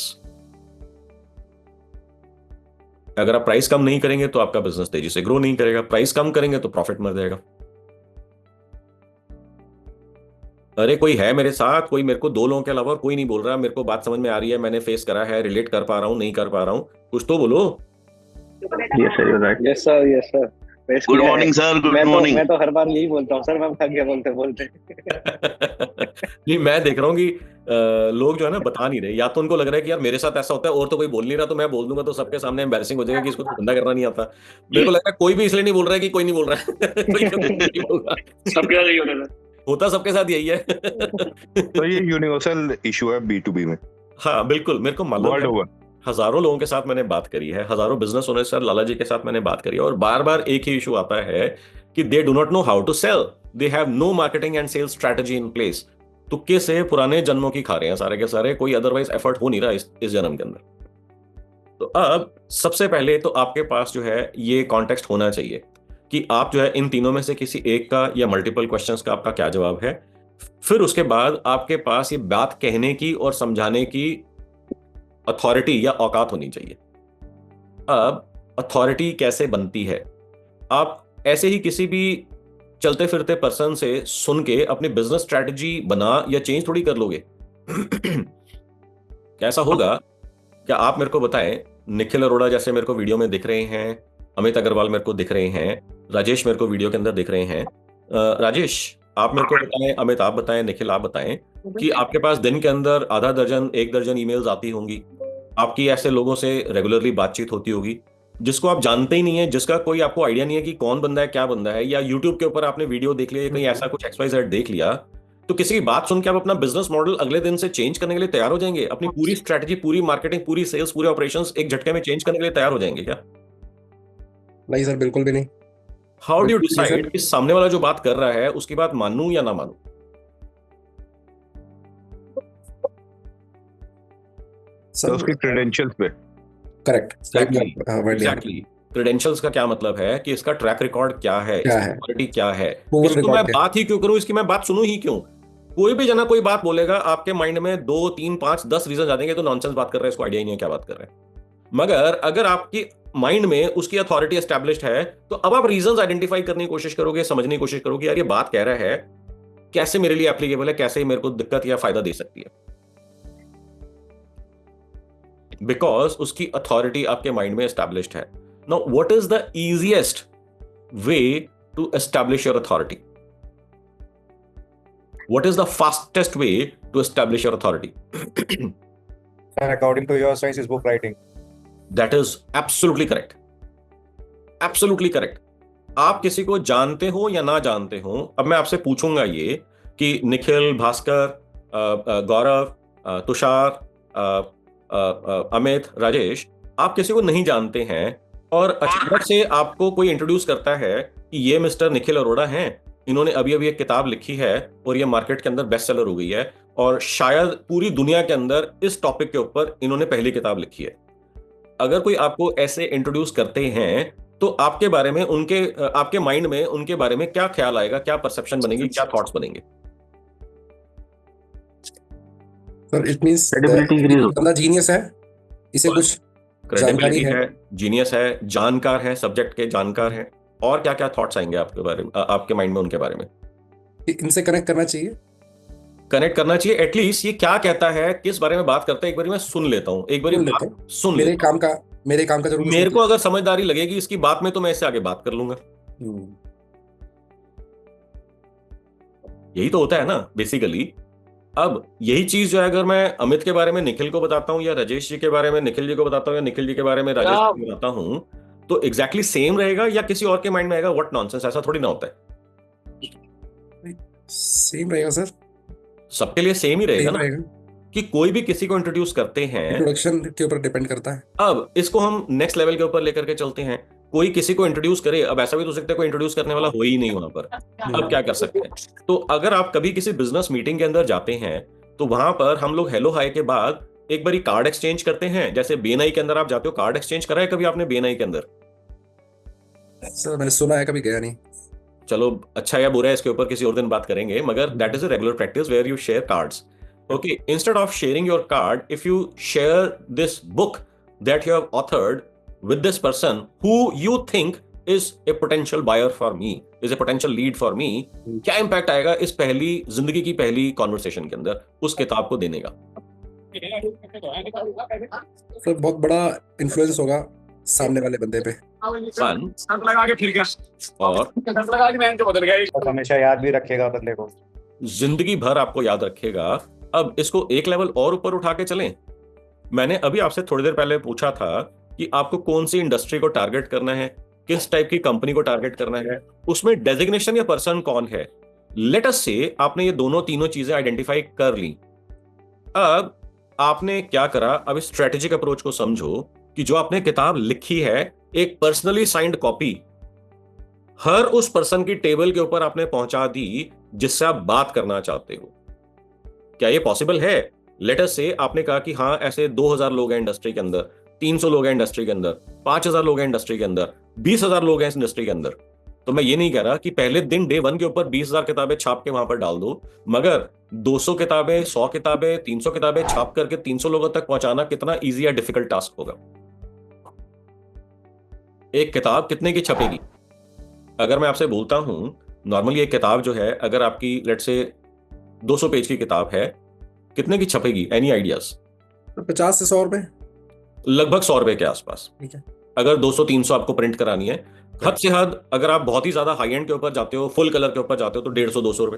अगर आप प्राइस कम नहीं करेंगे तो आपका बिजनेस तेजी से ग्रो नहीं करेगा, प्राइस कम करेंगे तो प्रॉफिट मर जाएगा। अरे कोई है मेरे साथ, कोई मेरे को 2 लोगों के अलावा और कोई नहीं बोल रहा, मेरे को बात समझ में आ रही है, मैंने फेस करा है, रिलेट कर पा रहा हूँ, नहीं कर पा रहा हूँ, कुछ तो बोलो। Yes sir, you right. Yes sir, yes sir. Good morning sir, good morning. मैं तो हर बार यही बोलता हूँ सर, मैं थक गया बोलते बोलते। नहीं, मैं देख रहा हूँ कि लोग जो है ना बता नहीं रहे, या तो उनको लग रहा है कि यार मेरे साथ ऐसा होता है और तो कोई बोल नहीं रहा, तो मैं बोल दूंगा तो सबके सामने एम्बैरेसिंग हो जाएगा कि इसको तो धंधा करना नहीं आता। मेरे को लग रहा है कोई भी इसलिए नहीं बोल रहा है कि कोई नहीं बोल रहा है। कोई नहीं बोल रहा, सबके साथ यही होता है, होता सबके साथ यही है। तो ये यूनिवर्सल इशू है B2B में। हाँ बिल्कुल, मेरे को मालूम वर्ल्ड है, ओवर हजारों लोगों के साथ मैंने बात करी है, हजारों बिजनेस ओनर सर लाला जी के साथ मैंने बात करी है, और बार बार एक ही इशू आता है कि they do not know how to sell, they have no marketing and sales strategy in place. तुक्के से पुराने जन्मों की खा रहे हैं सारे के सारे, कोई अदरवाइज एफर्ट हो नहीं रहा इस जन्म के अंदर। तो अब सबसे पहले तो आपके पास जो है ये कॉन्टेक्स्ट होना चाहिए कि आप जो है इन तीनों में से किसी एक का या मल्टीपल क्वेश्चंस का आपका क्या जवाब है। फिर उसके बाद आपके पास ये बात कहने की और समझाने की अथॉरिटी या औकात होनी चाहिए। अब अथॉरिटी कैसे बनती है? आप ऐसे ही किसी भी चलते फिरते पर्सन से सुन के अपनी बिजनेस स्ट्रेटजी बना या चेंज थोड़ी कर लोगे। कैसा होगा, क्या आप मेरे को बताएं, निखिल अरोड़ा जैसे मेरे को वीडियो में दिख रहे हैं, अमित अग्रवाल मेरे को दिख रहे हैं, राजेश मेरे को वीडियो के अंदर दिख रहे हैं। राजेश आप मेरे को बताएं, अमित आप बताएं, निखिल आप बताएं कि आपके पास दिन के अंदर आधा दर्जन 1 दर्जन ईमेल्स आती होंगी, आपकी ऐसे लोगों से रेगुलरली बातचीत होती होगी जिसको आप जानते ही नहीं है, जिसका कोई आपको आइडिया नहीं है कि कौन बंदा है, क्या बंदा है, या यूट्यूब के ऊपर आपने वीडियो देख लिया, कहीं ऐसा कुछ XYZ देख लिया, तो किसी की बात सुन के आप अपना बिजनेस मॉडल अगले दिन से चेंज करने के लिए तैयार हो जाएंगे? अपनी पूरी स्ट्रेटजी, पूरी मार्केटिंग, पूरी सेल्स, पूरे ऑपरेशंस एक झटके में चेंज करने के लिए तैयार हो जाएंगे क्या? नहीं सर, बिल्कुल भी नहीं। हाउ डू यू डिसाइड कि सामने वाला जो बात कर रहा है उसकी बात मानूं या ना मानूं? तो उसकी क्रेडेंशियल्स पे। Correct, exactly. क्रेडेंशियल्स का क्या मतलब है कि इसका ट्रैक रिकॉर्ड क्या है, क्वालिटी क्या है, इसको मैं बात ही क्यों करूं, इसकी मैं बात सुनूं ही क्यों? कोई भी जना कोई बात बोलेगा, आपके माइंड में 2, 3, 5, 10 रीजन आ जाएंगे, तो नॉनसेंस बात कर रहा है, इसको आइडिया ही नहीं है क्या बात कर रहा है। मगर अगर आपकी माइंड में उसकी अथॉरिटी एस्टैब्लिश्ड है, तो अब आप रीजंस आइडेंटिफाई करने की कोशिश करोगे, समझने की कोशिश करोगे, यार ये बात कह रहा है, कैसे मेरे लिए एप्लीकेबल है, कैसे मेरे को दिक्कत या फायदा दे सकती है, बिकॉज उसकी अथॉरिटी आपके माइंड में एस्टैब्लिश्ड है। Now what is the easiest way to establish your authority? What is the fastest way to establish your authority? And according to your science is book writing. That is absolutely correct. Absolutely correct. आप किसी को जानते हो या ना जानते हो, अब मैं आपसे पूछूंगा ये कि निखिल, भास्कर, गौरव, तुषार, अमित, राजेश, आप किसी को नहीं जानते हैं और अचानक से आपको कोई इंट्रोड्यूस करता है कि ये मिस्टर निखिल अरोड़ा हैं, इन्होंने अभी अभी एक किताब लिखी है और ये मार्केट के अंदर बेस्ट सेलर हो गई है, और शायद पूरी दुनिया के अंदर इस टॉपिक के ऊपर इन्होंने पहली किताब लिखी है। अगर कोई आपको ऐसे इंट्रोड्यूस करते हैं तो आपके बारे में, उनके आपके माइंड में उनके बारे में क्या ख्याल आएगा, क्या परसेप्शन बनेगी, क्या थॉट्स बनेंगे? सर इट मींस बंदा जीनियस है, इसे कुछ जानकारी है, जीनियस है, जानकार है, सब्जेक्ट के जानकार है, और क्या क्या थॉट्स आएंगे आपके बारे में, आपके माइंड में उनके बारे में? इनसे कनेक्ट करना चाहिए, कनेक्ट करना चाहिए। एटलीस्ट ये क्या कहता है, किस बारे में बात करता है, एक बार मैं सुन लेता हूँ, एक बार सुन मेरे काम का जरूर, मेरे को अगर समझदारी लगेगी इसकी बात में तो मैं इससे आगे बात कर लूंगा। यही तो होता है ना बेसिकली। अब यही चीज जो है, अगर मैं अमित के बारे में निखिल को बताता हूँ, या राजेश जी के बारे में निखिल जी को बताता हूँ, या निखिल जी के बारे में राजेश जी को बताता हूँ, तो एग्जैक्टली सेम रहेगा या किसी और के माइंड में आएगा व्हाट नॉनसेंस? ऐसा थोड़ी ना होता है। सेम रहेगा सर, सबके लिए सेम ही रहेगा ना, कि कोई भी किसी को इंट्रोड्यूस करते हैं, इंट्रोडक्शन के ऊपर डिपेंड करता है। अब इसको हम नेक्स्ट लेवल के ऊपर लेकर के चलते हैं, कोई किसी को इंट्रोड्यूस करे, अब ऐसा भी तो सकता है कोई इंट्रोड्यूस करने वाला हो ही नहीं वहां पर, अब क्या कर सकते हैं? तो अगर आप कभी किसी बिजनेस मीटिंग के अंदर जाते हैं तो वहां पर हम लोग हेलो हाय के बाद एक बारी कार्ड एक्सचेंज करते हैं, जैसे BNI के अंदर आप जाते हो, कार्ड एक्सचेंज करा है कभी आपने BNI के अंदर? सर मैंने सुना है, कभी गया नहीं। चलो अच्छा या बुरा है इसके ऊपर किसी और दिन बात करेंगे, मगर that is a regular practice where you share cards. Okay, instead of sharing your card, if you share this book that you have authored with this person who you think is a potential buyer for me, is a potential lead for me, क्या impact आएगा इस पहली जिंदगी की पहली conversation के अंदर उस किताब को देने का? सर बहुत बड़ा इन्फ्लुएंस होगा सामने वाले बंदे पे। और हमेशा याद भी रखेगा बंदे को, जिंदगी भर आपको याद रखेगा। अब इसको एक लेवल और ऊपर उठा के चलें। मैंने अभी आपसे थोड़ी देर पहले पूछा था कि आपको कौन सी इंडस्ट्री को टारगेट करना है, किस टाइप की कंपनी को टारगेट करना है, उसमें डेजिग्नेशन या पर्सन कौन है। लेट अस से आपने ये दोनों तीनों चीजें आइडेंटिफाई कर ली। अब आपने क्या करा, अब इस स्ट्रेटेजिक अप्रोच को समझो कि जो आपने किताब लिखी है एक पर्सनली साइंड कॉपी हर उस पर्सन की टेबल के ऊपर आपने पहुंचा दी जिससे आप बात करना चाहते हो। क्या ये पॉसिबल है? लेट अस से आपने कहा कि हाँ ऐसे 2000 लोग हैं इंडस्ट्री के अंदर, 300 लोग हैं इंडस्ट्री के अंदर, 5000 लोग हैं इंडस्ट्री के अंदर, 20,000 लोग हैं इस इंडस्ट्री के अंदर। तो मैं ये नहीं कह रहा कि पहले दिन डे 1 के ऊपर 20,000 किताबें छाप के वहां पर डाल दो, मगर 200 किताबें, 100 किताबें, 300 किताबें छाप करके 300 लोगों तक पहुंचाना कितना इजी या डिफिकल्ट टास्क होगा? एक किताब कितने की छपेगी? अगर मैं आपसे बोलता हूं नॉर्मली एक किताब जो है अगर आपकी लेट से 200 पेज की किताब है, कितने की छपेगी? Any ideas? 50 से 100 रुपए, लगभग 100 रुपए के आसपास। ठीक है। अगर 200-300 आपको प्रिंट करानी है, हद से हद अगर आप बहुत ही ज्यादा हाई एंड के ऊपर जाते हो, फुल कलर के ऊपर जाते हो तो 150-200 रुपए।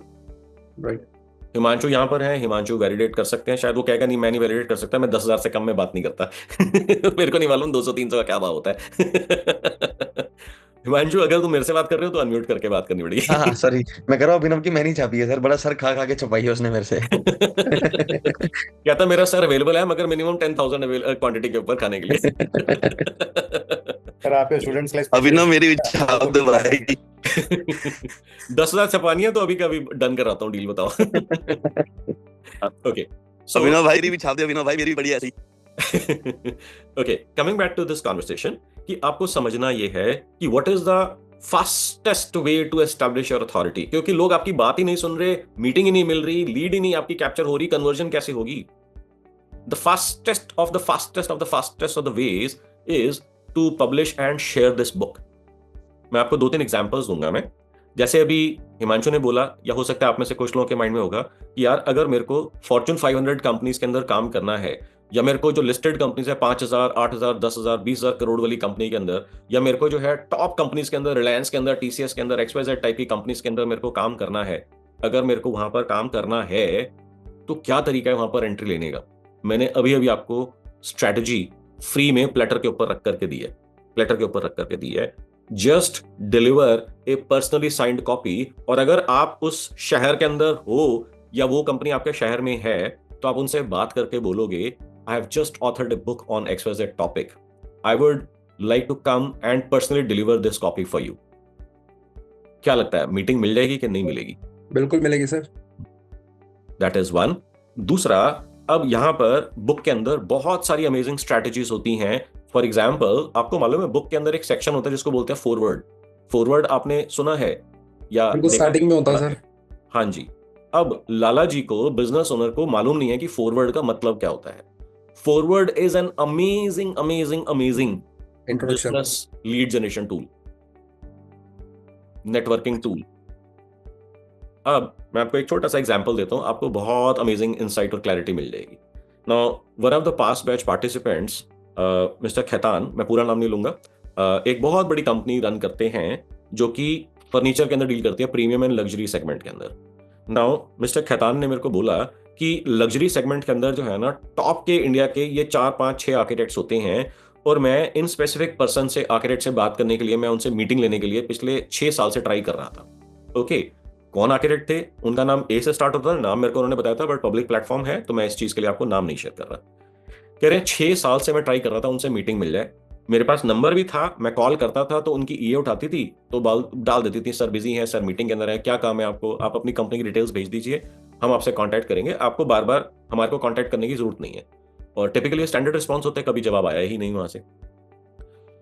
राइट। हिमांशु यहाँ पर है, हिमांशु वैलिडेट कर सकते हैं। शायद वो कहेगा नहीं मैं नहीं वैलिडेट कर सकता, मैं 10,000 से कम में बात नहीं करता। मेरे को नहीं मालूम 200-300 का क्या भाव होता है। हिमांशु अगर तुम मेरे से बात कर रहे हो तो अनम्यूट करके बात करनी पड़ेगी। हाँ सॉरी, मैं कह रहा हूँ अभिनव की मैंने छापी है सर, बड़ा सर खा खा के छपाई है उसने मेरे से। कहता मेरा सर अवेलेबल है मगर मिनिमम 10,000 क्वांटिटी के ऊपर खाने के लिए। सर आपके स्टूडेंट्स के लिए अभिनव मेरी भी छाप दो भाई। 10,000 छपानी है तो अभी का अभी डन कराता हूँ डील, बताओ। ओके, अभिनव भाई भी छाप दे, अभिनव भाई मेरी भी बढ़िया ऐसी। Okay, coming back to this conversation कि आपको समझना यह है कि what is the fastest way to establish your authority. क्योंकि लोग आपकी बात ही नहीं सुन रहे, मीटिंग ही नहीं मिल रही, लीड ही नहीं आपकी कैप्चर हो रही, कन्वर्जन कैसे होगी? The fastest of the fastest of the fastest of the ways is to publish and share this book. मैं आपको 2-3 एग्जांपल्स दूंगा। मैं जैसे अभी हिमांशु ने बोला, या हो सकता है आप में से कुछ लोगों के माइंड में होगा कि यार अगर मेरे को फॉर्च्यून 500 कंपनीज के अंदर काम करना है, या मेरे को जो लिस्टेड कंपनीज है 5,000, 8,000, 10,000, 20,000 करोड़ वाली कंपनी के अंदर, या मेरे को जो है टॉप कंपनीज के अंदर, रिलायंस के अंदर, टीसीएस के अंदर, XYZ टाइप की कंपनीज के अंदर मेरे को काम करना है, अगर मेरे को वहां पर काम करना है तो क्या तरीका है वहां पर एंट्री लेने का? मैंने अभी अभी आपको स्ट्रैटेजी फ्री में प्लेटर के ऊपर रख करके दी है। जस्ट डिलीवर ए पर्सनली साइंड कॉपी, और अगर आप उस शहर के अंदर हो या वो कंपनी आपके शहर में है तो आप उनसे बात करके बोलोगे I have just authored a book on XYZ topic. I would like to come and personally deliver this copy for you. क्या लगता है, मीटिंग मिल जाएगी कि नहीं मिलेगी? बिल्कुल मिलेगी सर। That is one. दूसरा, अब यहां पर बुक के अंदर बहुत सारी अमेजिंग स्ट्रैटेजीज होती हैं। फॉर एग्जाम्पल, आपको मालूम है बुक के अंदर एक सेक्शन होता है जिसको बोलते हैं फॉरवर्ड आपने सुना है या स्टार्टिंग में होता है सर? हाँ जी। अब लाला जी को, बिजनेस ओनर को मालूम नहीं है कि फॉरवर्ड का मतलब क्या होता है। Forward is an amazing introduction, business lead generation tool, networking tool. अब मैं आपको एक छोटा सा एग्जांपल देता हूं, आपको बहुत अमेजिंग इंसाइट और क्लैरिटी मिल जाएगी। Now one of the past batch participants, mister Khaitan, मैं पूरा नाम नहीं लूंगा, एक बहुत बड़ी कंपनी रन करते हैं जो कि फर्नीचर के अंदर डील करती है, प्रीमियम एंड लग्जरी सेगमेंट के अंदर। नाउ मिस्टर खैतान ने मेरे को बोला कि लग्जरी सेगमेंट के अंदर जो है ना, टॉप के इंडिया के ये 4, 5, 6 आर्किटेक्ट्स होते हैं, और मैं इन स्पेसिफिक पर्सन से, आर्किटेक्ट से बात करने के लिए, मैं उनसे मीटिंग लेने के लिए पिछले 6 साल से ट्राई कर रहा था। ओके, कौन आर्किटेक्ट थे? उनका नाम ए से स्टार्ट होता है, नाम मेरे को उन्होंने बताया था, बट पब्लिक प्लेटफॉर्म है तो मैं इस चीज के लिए आपको नाम नहीं शेयर कर रहा। कह रहे हैं 6 साल से मैं ट्राई कर रहा था उनसे मीटिंग मिल जाए, मेरे पास नंबर भी था, मैं कॉल करता था तो उनकी ईए उठाती थी तो डाल देती थी, सर बिजी है, सर मीटिंग के अंदर है, क्या काम है आपको, आप अपनी कंपनी की डिटेल्स भेज दीजिए, हम आपसे कांटेक्ट करेंगे, आपको बार बार हमारे को कांटेक्ट करने की जरूरत नहीं है। और टिपिकली स्टैंडर्ड रिस्पॉन्स होते हैं, कभी जवाब आया ही नहीं वहां से।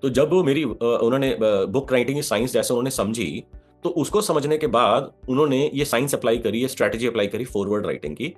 तो जब वो मेरी उन्होंने बुक राइटिंग की साइंस जैसे उन्होंने समझी, तो उसको समझने के बाद उन्होंने ये साइंस अप्लाई करी, ये स्ट्रैटेजी अप्लाई करी फॉरवर्ड राइटिंग की।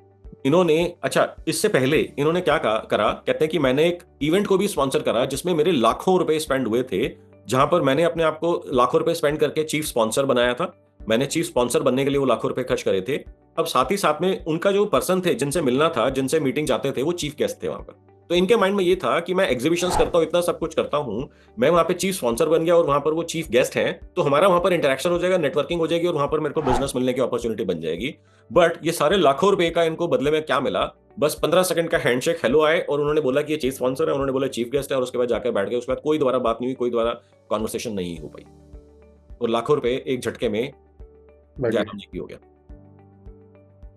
इन्होंने, अच्छा इससे पहले इन्होंने क्या करा, कहते हैं कि मैंने एक इवेंट को भी स्पॉन्सर करा जिसमें मेरे लाखों रुपए स्पेंड हुए थे जहां पर मैंने अपने आप को लाखों रुपए स्पेंड करके चीफ स्पॉन्सर बनाया था, मैंने चीफ स्पॉन्सर बनने के लिए वो लाखों रुपए खर्च करे थे। अब साथ ही साथ में उनका जो पर्सन थे जिनसे मिलना था, जिनसे मीटिंग जाते थे, वो चीफ गेस्ट थे वहां पर। तो इनके माइंड में ये था कि मैं एग्जीबिशंस करता हूँ, इतना सब कुछ करता हूँ, मैं वहां पे चीफ स्पॉन्सर बन गया और वहां पर वो चीफ गेस्ट हैं, तो हमारा वहां पर इंटरेक्शन हो जाएगा, नेटवर्किंग हो जाएगी और वहां पर मेरे को बिजनेस मिलने की अपॉर्चुनिटी बन जाएगी। बट ये सारे लाखों रुपए का इनको बदले में क्या मिला? बस 15 सेकंड का हैंडशेक, हेलो आए, और उन्होंने बोला कि ये चीफ स्पॉन्सर है, उन्होंने बोला चीफ गेस्ट है, और उसके बाद जाकर बैठ गए। उसके बाद कोई दोबारा बात नहीं हुई, कोई दोबारा कॉन्वर्सेशन नहीं हो पाई, और लाखों रुपए एक झटके में गायब हो गया।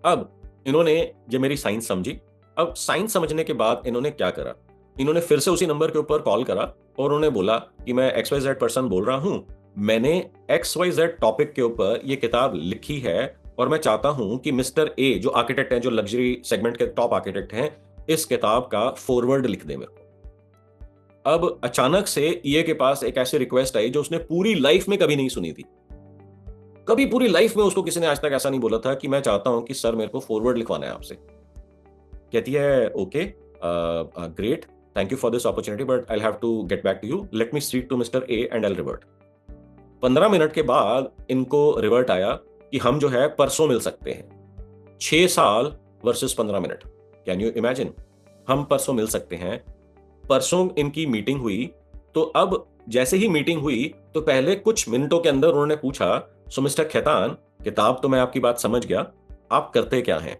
अब इन्होंने जो मेरी साइंस समझी, अब साइंस समझने के बाद इन्होंने क्या करा, इन्होंने फिर से उसी नंबर के ऊपर कॉल करा और उन्होंने बोला कि मैं XYZ पर्सन बोल रहा हूं, मैंने XYZ टॉपिक के ऊपर ये किताब लिखी है और मैं चाहता हूं कि मिस्टर ए जो आर्किटेक्ट हैं, जो लग्जरी सेगमेंट के टॉप आर्किटेक्ट हैं, इस किताब का फॉरवर्ड लिख दे मेरे को। अब अचानक से ईए के पास एक ऐसी रिक्वेस्ट आई जो उसने पूरी लाइफ में कभी नहीं सुनी थी। कभी पूरी लाइफ में उसको किसी ने आज तक ऐसा नहीं बोला था कि मैं चाहता हूं कि सर मेरे को फॉरवर्ड लिखवाना है आपसे। कहती है okay, great, thank you for this opportunity, but I have to get back to you, let me speak to mister A and I revert. 15 minute के बाद इनको रिवर्ट आया कि हम जो है परसों मिल सकते हैं। 6 साल versus 15 minute, can you imagine? हम परसों मिल सकते हैं। परसों इनकी मीटिंग हुई, तो अब जैसे ही मीटिंग हुई तो पहले कुछ मिनटों के अंदर उन्होंने पूछा, सो मिस्टर खेतान, किताब तो मैं आपकी बात समझ गया, आप करते क्या हैं?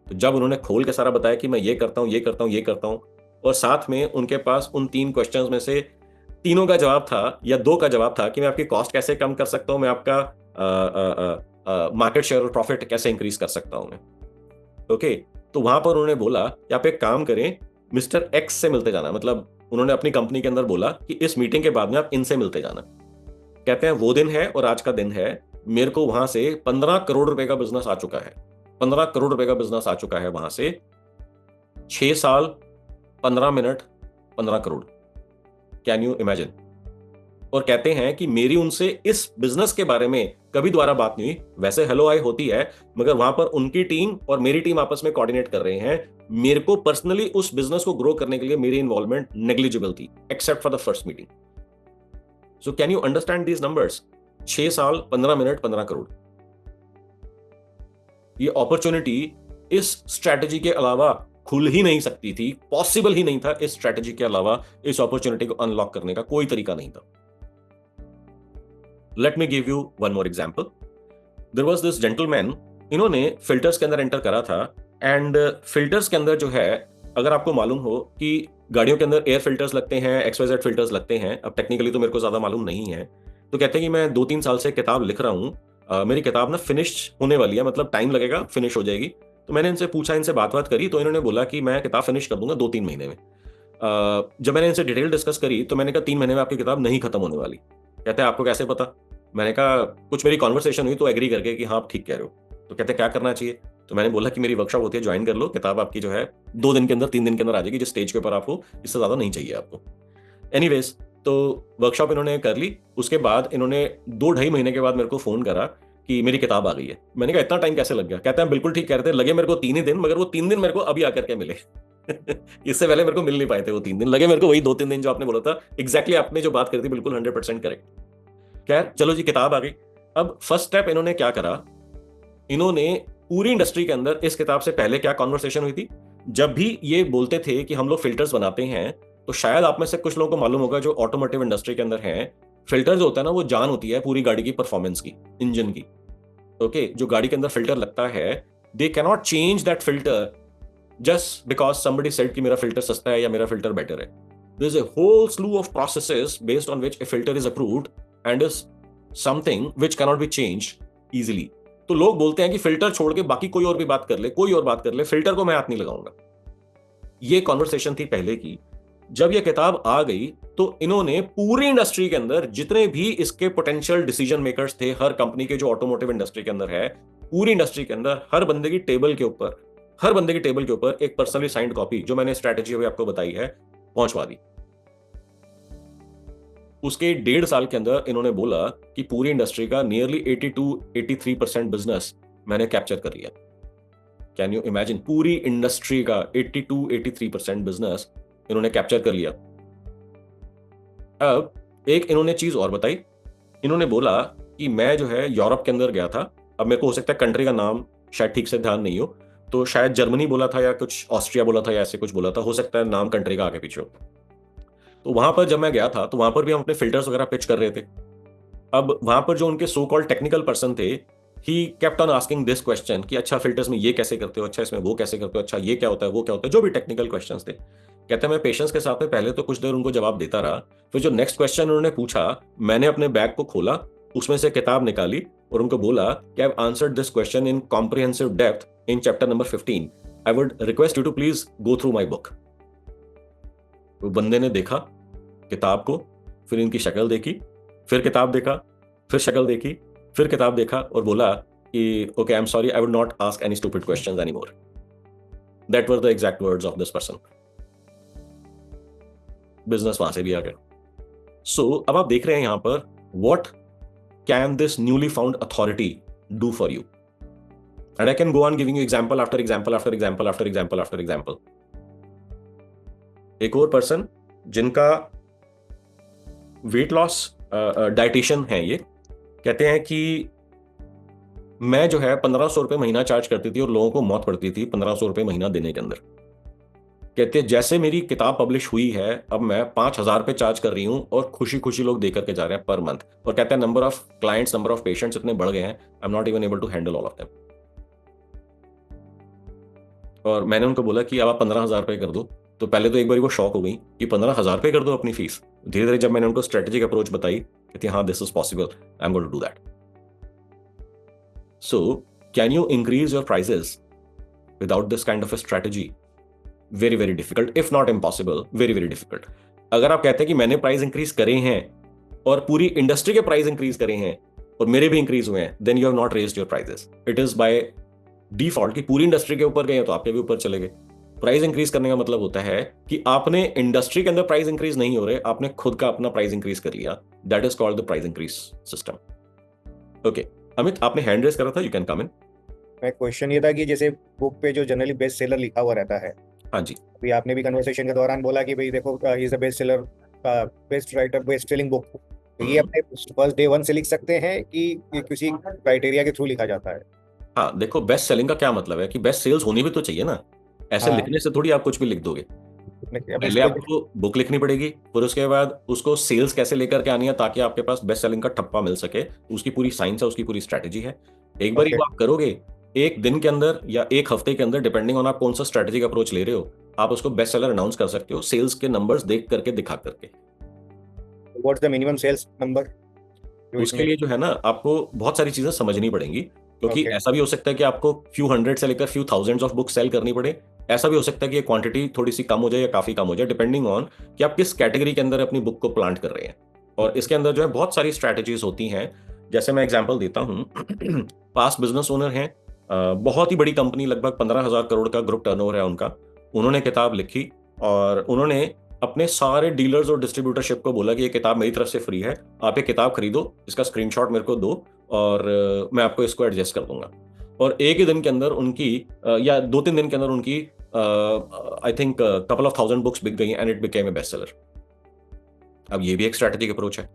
तो जब उन्होंने खोल के सारा बताया कि मैं ये करता हूं, ये करता हूं, ये करता हूं, और साथ में उनके पास उन 3 क्वेश्चंस में से 3 का जवाब था या 2 का जवाब था कि मैं आपकी कॉस्ट कैसे कम कर सकता हूं, मैं आपका मार्केट शेयर और प्रॉफिट कैसे इंक्रीज कर सकता हूं मैं। ओके, तो वहां पर उन्होंने बोला कि आप एक काम करें, मिस्टर एक्स से मिलते जाना। मतलब उन्होंने अपनी कंपनी के अंदर बोला कि इस मीटिंग के बाद में आप इनसे मिलते जाना। कहते हैं वो दिन है और आज का दिन है, मेरे को वहां से 15 करोड़ रुपए का बिजनेस आ चुका है। 15 करोड़ रुपए का बिजनेस आ चुका है वहां से। 6 साल, 15 minute, 15 crore, can you imagine? और कहते हैं कि मेरी उनसे इस बिजनेस के बारे में कभी दोबारा बात नहीं हुई। वैसे हेलो आई होती है, मगर वहां पर उनकी टीम और मेरी टीम आपस में कोऑर्डिनेट कर रहे हैं। मेरे को पर्सनली उस बिजनेस को ग्रो करने के लिए मेरी इन्वॉल्वमेंट नेग्लिजिबल थी, except for the first meeting. So can you understand these numbers? 6 साल, 15 मिनट, 15 करोड़। ये अपॉर्चुनिटी इस स्ट्रैटेजी के अलावा खुल ही नहीं सकती थी, पॉसिबल ही नहीं था। इस स्ट्रैटेजी के अलावा इस अपॉर्चुनिटी को अनलॉक करने का कोई तरीका नहीं था। Let me give you one more example. There was this gentleman, इन्होंने फिल्टर्स के अंदर एंटर करा था, एंड फिल्टर्स के अंदर जो है, अगर आपको मालूम हो कि गाड़ियों के अंदर एयर फिल्टर्स लगते हैं, XYZ फिल्टर्स लगते हैं, अब टेक्निकली तो मेरे को ज्यादा मालूम नहीं है, तो कहते हैं कि मैं 2-3 साल से किताब लिख रहा हूं, मेरी किताब ना फिनिश होने वाली है, मतलब टाइम लगेगा, फिनिश हो जाएगी। तो मैंने इनसे पूछा, इनसे बात करी, तो इन्होंने बोला कि मैं किताब फिनिश कर दूंगा 2-3 महीने में। जब मैंने इनसे डिटेल डिस्कस करी तो मैंने कहा 3 महीने में आपकी किताब नहीं खत्म होने वाली। कहते हैं आपको कैसे पता? मैंने कहा कुछ मेरी कॉन्वर्सेशन हुई तो एग्री करके कि हाँ आप ठीक कह रहे हो। तो कहते क्या करना चाहिए? तो मैंने बोला कि मेरी वर्कशॉप होती है, ज्वाइन कर लो, किताब आपकी जो है 2 दिन के अंदर, 3 दिन के अंदर आ जाएगी, जिस स्टेज के ऊपर आपको, इससे ज्यादा नहीं चाहिए आपको। एनीवेज, तो वर्कशॉप इन्होंने कर ली। उसके बाद इन्होंने 2-2.5 महीने के बाद मेरे को फोन करा कि मेरी किताब आ गई है। मैंने कहा इतना टाइम कैसे लग गया? कहते हैं बिल्कुल ठीक कह रहे थे, लगे मेरे को 3 ही दिन, मगर वो 3 दिन मेरे को अभी आकर के मिले। इससे पहले मेरे को मिल नहीं पाए थे वो 3 दिन, लगे मेरे को वही 2-3 दिन जो आपने बोला था। एग्जैक्टली आपने जो बात करी थी बिल्कुल 100% करेक्ट। खैर चलो जी, किताब आ गई। अब फर्स्ट स्टेप इन्होंने क्या करा, इन्होंने पूरी इंडस्ट्री के अंदर इस किताब से पहले क्या कॉन्वर्सेशन हुई थी, जब भी ये बोलते थे कि हम लोग फिल्टर्स बनाते हैं, तो शायद आप में से कुछ लोगों को मालूम होगा, जो ऑटोमोटिव इंडस्ट्री के अंदर है, फिल्टर जो होता है ना, वो जान होती है पूरी गाड़ी की परफॉर्मेंस की, इंजन की। ओके, जो गाड़ी के अंदर फिल्टर लगता है, they cannot change that filter just because somebody said कि मेरा फिल्टर सस्ता है या मेरा फिल्टर बेटर है। There is a whole slew of processes based on which a filter is approved and is something which cannot be changed easily. तो लोग बोलते हैं कि फिल्टर छोड़ के बाकी कोई और भी बात कर ले, कोई और बात कर ले, फिल्टर को मैं हाथ नहीं लगाऊंगा। ये कॉन्वर्सेशन थी पहले की। जब ये किताब आ गई तो इन्होंने पूरी इंडस्ट्री के अंदर जितने भी इसके पोटेंशियल डिसीजन मेकर्स थे, हर कंपनी के जो ऑटोमोटिव इंडस्ट्री के अंदर है, पूरी इंडस्ट्री के अंदर हर बंदे की टेबल के ऊपर एक पर्सनली साइंड कॉपी, जो मैंने स्ट्रैटेजी अभी आपको बताई है, पहुंचवा दी। उसके 1.5 साल के अंदर इन्होंने बोला कि पूरी इंडस्ट्री का नियरली 82-83% बिजनेस मैंने कैप्चर कर लिया। Can you imagine? पूरी इंडस्ट्री का 82-83% बिजनेस इन्होंने कैप्चर कर लिया। अब एक इन्होंने चीज और बताई, इन्होंने बोला कि मैं जो है यूरोप के अंदर गया था, अब मेरे को हो सकता है कंट्री का नाम शायद ठीक से ध्यान नहीं हो, तो शायद जर्मनी बोला था या कुछ ऑस्ट्रिया बोला था या ऐसे कुछ बोला था, हो सकता है नाम कंट्री का आगे पीछे हो। तो वहां पर जब मैं गया था तो वहां पर भी हम अपने फिल्टर्स वगैरह पिच कर रहे थे। अब वहां पर जो उनके सो कॉल्ड टेक्निकल पर्सन थे, he kept on asking this question कि अच्छा फिल्टर्स में ये कैसे करते हो, अच्छा इसमें वो कैसे करते हो, अच्छा ये क्या होता है, वो क्या होता है, जो भी टेक्निकल क्वेश्चंस थे। कहते हैं मैं पेशेंस के साथ में पहले तो कुछ देर उनको जवाब देता रहा, फिर जो नेक्स्ट क्वेश्चन उन्होंने पूछा, मैंने अपने बैग को खोला, उसमें से किताब निकाली और उनको बोला कि I have answered this question in comprehensive depth in chapter number 15, I would request you to please go through my book. वो बंदे ने देखा किताब को, फिर इनकी शक्ल देखी, फिर किताब देखा, फिर शक्ल देखी, फिर किताब देखा और बोला कि okay I am sorry, I would not ask any stupid questions anymore. That were the exact words of this person. Business वहां से भी आ गया। सो अब आप देख रहे हैं यहां पर what can this newly found authority do for you, and I can go on giving you example after example after example after example after example. एक और पर्सन जिनका वेट लॉस डाइटिशियन है, ये कहते हैं कि मैं जो है 1500 रुपए महीना चार्ज करती थी और लोगों को मौत पड़ती थी 1500 रुपए महीना देने के अंदर। कहते हैं जैसे मेरी किताब पब्लिश हुई है अब मैं 5000 पे चार्ज कर रही हूं और खुशी खुशी लोग देकर के जा रहे हैं पर मंथ। और कहते हैं number of clients, number of patients इतने बढ़ गए हैं, I am not even able to handle all of them. और मैंने उनको बोला कि अब आप 15,000 पे कर दो, तो पहले तो एक बार वो शॉक हो गई कि 15,000 पे कर दो अपनी फीस। धीरे धीरे जब मैंने उनको स्ट्रेटेजिक अप्रोच बताई, कहती हाँ this is possible, I am going to do that. So can you increase your prices without this kind of a strategy? Very very difficult, if not impossible, very very difficult. अगर आप कहते हैं कि मैंने price increase करे हैं और पूरी इंडस्ट्री के प्राइस इंक्रीज करे हैं और मेरे भी इंक्रीज हुए हैं, then you have not raised your prices. It is by default कि पूरी इंडस्ट्री के ऊपर गए तो आपके भी ऊपर चले गए। प्राइस इंक्रीज करने का मतलब होता है कि आपने इंडस्ट्री के अंदर प्राइस इंक्रीज नहीं हो रहे, आपने खुद का अपना प्राइस इंक्रीज कर लिया। That is called the price increase system. Okay Amit, आपने हैंड रेज करा था, यू कैन कम इन। मैं क्वेश्चन ये था कि जैसे बुक पे जो जनरली बेस्ट सेलर लिखा हुआ रहता है, हाँ जी, अभी आपने भी कन्वर्सेशन के दौरान बोला कि भाई देखो he is the best seller, best writer, best selling book, तो ये अपने फर्स्ट डे 1 से लिख सकते हैं कि ये किसी क्राइटेरिया के थ्रू लिखा जाता है? हाँ देखो, बेस्ट सेलिंग का क्या मतलब है कि बेस्ट सेल्स होनी भी तो चाहिए ना। ऐसे हाँ। लिखने से थोड़ी आप कुछ भी लिख दोगे। पहले आपको बुक लिखनी पड़ेगी, फिर उसके बाद उसको सेल्स कैसे लेकर के आनी है ताकि आपके पास बेस्ट सेलिंग का ठप्पा मिल सके, उसकी पूरी साइंस है, उसकी पूरी स्ट्रैटेजी है। एक बार आप करोगे, एक दिन के अंदर या एक हफ्ते के अंदर, डिपेंडिंग ऑन आप कौन सा स्ट्रैटेजिक अप्रोच ले रहे हो, आप उसको बेस्ट सेलर अनाउंस कर सकते हो सेल्स के नंबर्स देख करके, दिखा करके। What's the minimum sales number? उसके लिए जो है ना, आपको बहुत सारी चीजें समझनी पड़ेंगी, क्योंकि ऐसा भी हो सकता है कि आपको फ्यू हंड्रेड से लेकर few thousands of book sale करनी पड़े। ऐसा भी हो सकता है कि ये क्वांटिटी थोड़ी सी कम हो जाए या काफी कम हो जाए, डिपेंडिंग ऑन कि आप किस कैटेगरी के अंदर अपनी बुक को प्लांट कर रहे हैं। और इसके अंदर जो है बहुत सारी स्ट्रैटेजीज होती हैं। जैसे मैं एग्जांपल देता हूं, पास्ट बिजनेस ओनर हैं, बहुत ही बड़ी कंपनी, लगभग 15,000 करोड़ का ग्रुप टर्नओवर है उनका। उन्होंने किताब लिखी और उन्होंने अपने सारे डीलर्स और डिस्ट्रीब्यूटरशिप को बोला कि ये किताब मेरी तरफ से फ्री है, आप ये किताब खरीदो, इसका स्क्रीनशॉट मेरे को दो और मैं आपको इसको एडजस्ट कर दूंगा। और एक ही दिन के अंदर उनकी या 2-3 दिन के अंदर उनकी I think couple of thousand books बिक गई and it became a best seller. अब ये भी एक स्ट्रैटेजिक अप्रोच है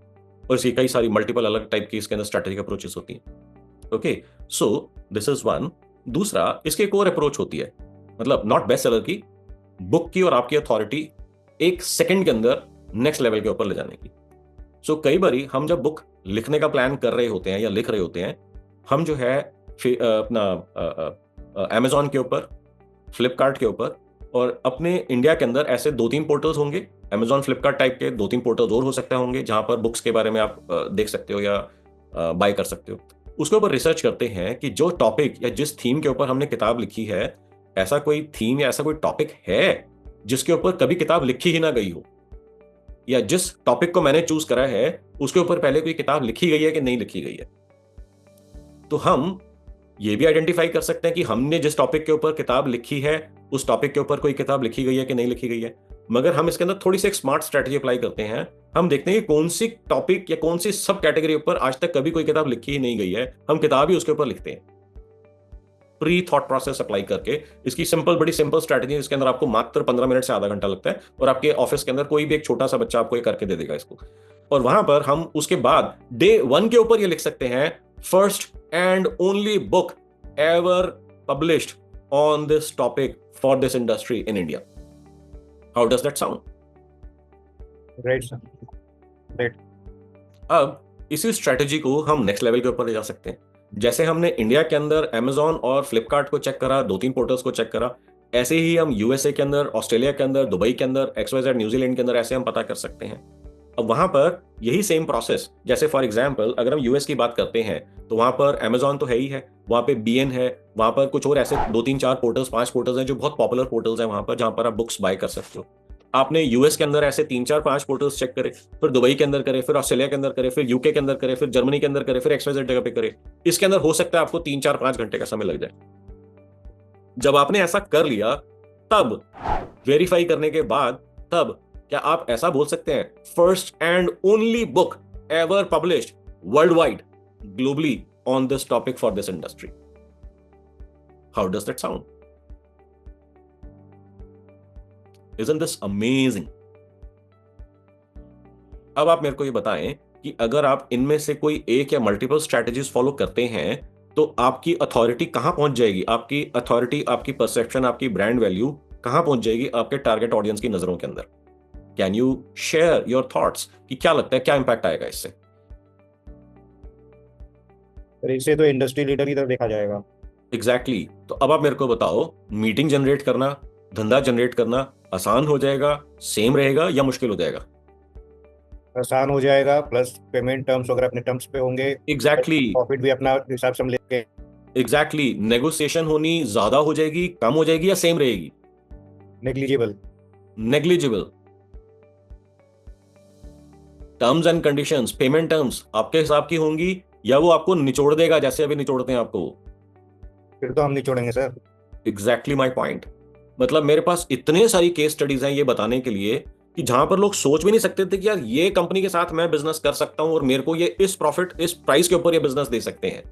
और इसकी कई सारी मल्टीपल अलग टाइप की इसके अंदर स्ट्रैटेजिक अप्रोचेस होती हैं। Okay, so this is one. दूसरा, इसके एक और अप्रोच होती है, मतलब नॉट बेस्ट सेलर की, बुक की और आपकी अथॉरिटी एक सेकंड के अंदर नेक्स्ट लेवल के ऊपर ले जाने की। सो कई बारी हम जब बुक लिखने का प्लान कर रहे होते हैं या लिख रहे होते हैं, हम जो है अपना अमेजॉन के ऊपर, फ्लिपकार्ट के ऊपर और अपने इंडिया के अंदर ऐसे 2-3 पोर्टल्स होंगे, अमेजॉन फ्लिपकार्ट टाइप के 2-3 पोर्टल्स और हो सकते होंगे जहां पर बुक्स के बारे में आप देख सकते हो या बाय कर सकते हो। उसके ऊपर रिसर्च करते हैं कि जो टॉपिक या जिस थीम के ऊपर हमने किताब लिखी है, ऐसा कोई थीम या ऐसा कोई टॉपिक है जिसके ऊपर कभी किताब लिखी ही ना गई हो, या जिस टॉपिक को मैंने चूज करा है उसके ऊपर पहले कोई किताब लिखी गई है कि नहीं लिखी गई है। तो हम ये भी आइडेंटिफाई कर सकते हैं कि हमने जिस टॉपिक के ऊपर किताब लिखी है उस टॉपिक के ऊपर कोई किताब लिखी गई है कि नहीं लिखी गई है। मगर हम इसके अंदर थोड़ी सी एक स्मार्ट स्ट्रेटजी अप्लाई करते हैं। हम देखते हैं कि कौन सी टॉपिक या कौन सी सब कैटेगरी ऊपर आज तक कभी कोई किताब लिखी ही नहीं गई है, हम किताब ही उसके ऊपर लिखते हैं। प्री थॉट प्रोसेस अप्लाई करके, इसकी बड़ी सिंपल स्ट्रेटजी है, इसके अंदर आपको मात्र 15 मिनट से आधा घंटा लगता है और आपके ऑफिस के अंदर कोई भी एक छोटा सा बच्चा आपको ये करके दे देगा इसको। और वहां पर हम उसके बाद डे 1 के ऊपर ये लिख सकते हैं, first and only book ever published on this topic for this industry in India. How does that sound? Right sir, right. अब इसी स्ट्रेटजी को हम नेक्स्ट लेवल के ऊपर ले जा सकते हैं। जैसे हमने इंडिया के अंदर Amazon और फ्लिपकार्ट को चेक करा, 2-3 पोर्टल्स को चेक करा, ऐसे ही हम USA के अंदर, ऑस्ट्रेलिया के अंदर, दुबई के अंदर, XYZ न्यूजीलैंड के अंदर ऐसे हम पता कर सकते हैं। अब वहां पर यही सेम प्रोसेस, जैसे फॉर एग्जांपल अगर हम US की बात करते हैं तो वहां पर Amazon तो है ही है, वहां पे BN है, वहां पर कुछ और ऐसे 2-3-4 पोर्टल्स, 5 पोर्टल्स हैं जो बहुत पॉपुलर पोर्टल्स हैं वहां पर, जहां पर आप बुक्स बाय कर सकते हो। आपने US के अंदर ऐसे 3-4-5 पोर्टल्स चेक करे, फिर दुबई के अंदर करे, फिर ऑस्ट्रेलिया के अंदर करे, फिर UK के अंदर करे, फिर जर्मनी के अंदर करे, फिर XYZ जगह पे करे। इसके अंदर हो सकता है आपको 3-4-5 घंटे का समय लग जाए। जब आपने ऐसा कर लिया, तब वेरीफाई करने के बाद, तब क्या आप ऐसा बोल सकते हैं, first and only book ever published world wide globally on this topic for this industry? How does that sound? Isn't this amazing? अब आप मेरे को ये बताएं कि अगर आप इनमें से कोई एक या मल्टीपल स्ट्रैटेजीज फॉलो करते हैं तो आपकी अथॉरिटी कहां पहुंच जाएगी? आपकी अथॉरिटी, आपकी परसेप्शन, आपकी ब्रांड वैल्यू कहां पहुंच जाएगी आपके टारगेट ऑडियंस की नजरों के अंदर? Can you share your thoughts कि क्या लगता है, क्या इंपैक्ट आएगा इससे? इससे तो इंडस्ट्री लीडर की तरफ देखा जाएगा। एग्जैक्टली। तो अब आप मेरे को बताओ, मीटिंग जनरेट करना, धंधा जनरेट करना आसान हो जाएगा, सेम रहेगा, या मुश्किल हो जाएगा? आसान हो जाएगा, प्लस पेमेंट टर्म्स वगैरह अपने टर्म्स पे होंगे। एग्जैक्टली। प्रॉफिट भी अपना हिसाब से हम लेंगे। एग्जैक्टली। नेगोशिएशन होनी ज्यादा हो जाएगी, कम हो जाएगी, या सेम रहेगी? Negligible. Negligible. Terms and conditions, payment terms आपके हिसाब की होंगी, या वो आपको निचोड़ देगा जैसे अभी निचोड़ते हैं आपको? फिर तो हम निचोड़ेंगे सर। Exactly my point. मतलब मेरे पास इतने सारी केस स्टडीज हैं ये बताने के लिए कि जहां पर लोग सोच भी नहीं सकते थे कि यार ये कंपनी के साथ मैं बिजनेस कर सकता हूं और मेरे को ये इस प्रॉफिट, इस प्राइस के ऊपर ये बिजनेस दे सकते हैं।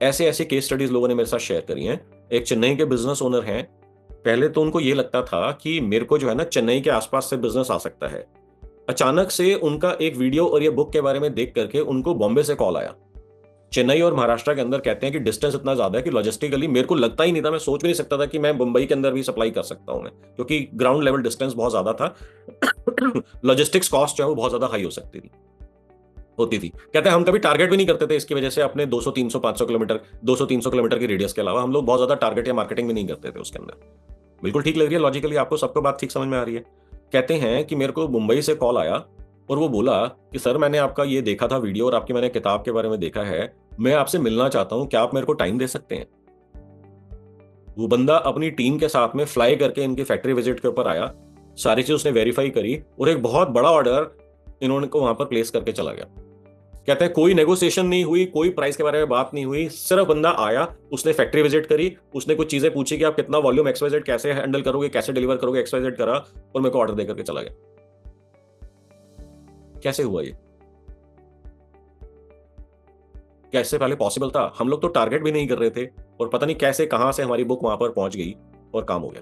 ऐसे ऐसे केस स्टडीज लोगों ने मेरे साथ शेयर करी हैं। एक चेन्नई के बिजनेस ओनर हैं, पहले तो उनको ये लगता था कि मेरे को जो है ना चेन्नई के आसपास से बिजनेस आ सकता है। अचानक से उनका एक वीडियो और ये बुक के बारे में देख करके उनको बॉम्बे से कॉल आया। चेन्नई और महाराष्ट्र के अंदर कहते हैं कि डिस्टेंस इतना ज्यादा है कि लॉजिस्टिकली मेरे को लगता ही नहीं था, मैं सोच भी नहीं सकता था कि मैं मुंबई के अंदर भी सप्लाई कर सकता हूं मैं, क्योंकि ग्राउंड लेवल डिस्टेंस बहुत ज्यादा था। लॉजिस्टिक्स कॉस्ट जो है वो बहुत ज्यादा हाई हो सकती थी, होती थी। कहते हैं हम कभी टारगेट भी नहीं करते थे इसकी वजह से, अपने 200-300-500 किलोमीटर, 200-300 किलोमीटर की रेडियस के अलावा हम लोग बहुत ज्यादा टारगेट या मार्केटिंग भी नहीं करते थे उसके अंदर। बिल्कुल ठीक लग रही है लॉजिकली, आपको सबको बात ठीक समझ में आ रही है? कहते हैं कि मेरे को मुंबई से कॉल आया और वो बोला कि सर मैंने आपका ये देखा था वीडियो और आपकी मैंने किताब के बारे में देखा है, मैं आपसे मिलना चाहता हूं, क्या आप मेरे को टाइम दे सकते हैं? वो बंदा अपनी टीम के साथ में फ्लाई करके इनकी फैक्ट्री विजिट के ऊपर आया, सारी चीज उसने वेरीफाई करी और एक बहुत बड़ा ऑर्डर इन्होंने को वहां पर प्लेस करके चला गया। कहते हैं कोई नेगोशिएशन नहीं हुई, कोई प्राइस के बारे में बात नहीं हुई, सिर्फ बंदा आया, उसने फैक्ट्री विजिट करी, उसने कुछ चीजें पूछी कि आप कितना वॉल्यूम XYZ कैसे हैंडल करोगे, कैसे डिलीवर करोगे, XYZ करा और मेरे को ऑर्डर देकर के चला गया। कैसे हुआ ये? क्या इससे पहले पॉसिबल था? हम लोग तो टारगेट भी नहीं कर रहे थे और पता नहीं कैसे कहां से हमारी बुक वहां पर पहुंच गई और काम हो गया।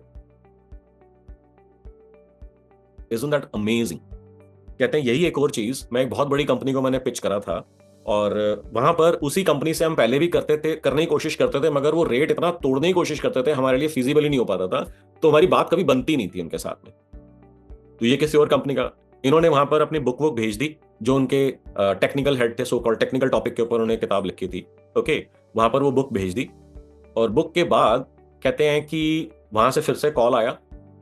Isn't that amazing? कहते हैं यही एक और चीज मैं एक बहुत बड़ी कंपनी को मैंने पिच करा था और वहां पर उसी कंपनी से हम पहले भी करते थे, करने की कोशिश करते थे, मगर वो रेट इतना तोड़ने की कोशिश करते थे, हमारे लिए फिजिबल ही नहीं हो पाता था, तो हमारी बात कभी बनती नहीं थी उनके साथ में। तो ये किसी और कंपनी का, इन्होंने वहां पर अपनी बुक भेज दी, जो उनके टेक्निकल हेड थे, सो कॉल्ड टेक्निकल टॉपिक के ऊपर उन्होंने किताब लिखी थी। ओके, वहां पर वो बुक भेज दी और बुक के बाद कहते हैं कि वहां से फिर से कॉल आया,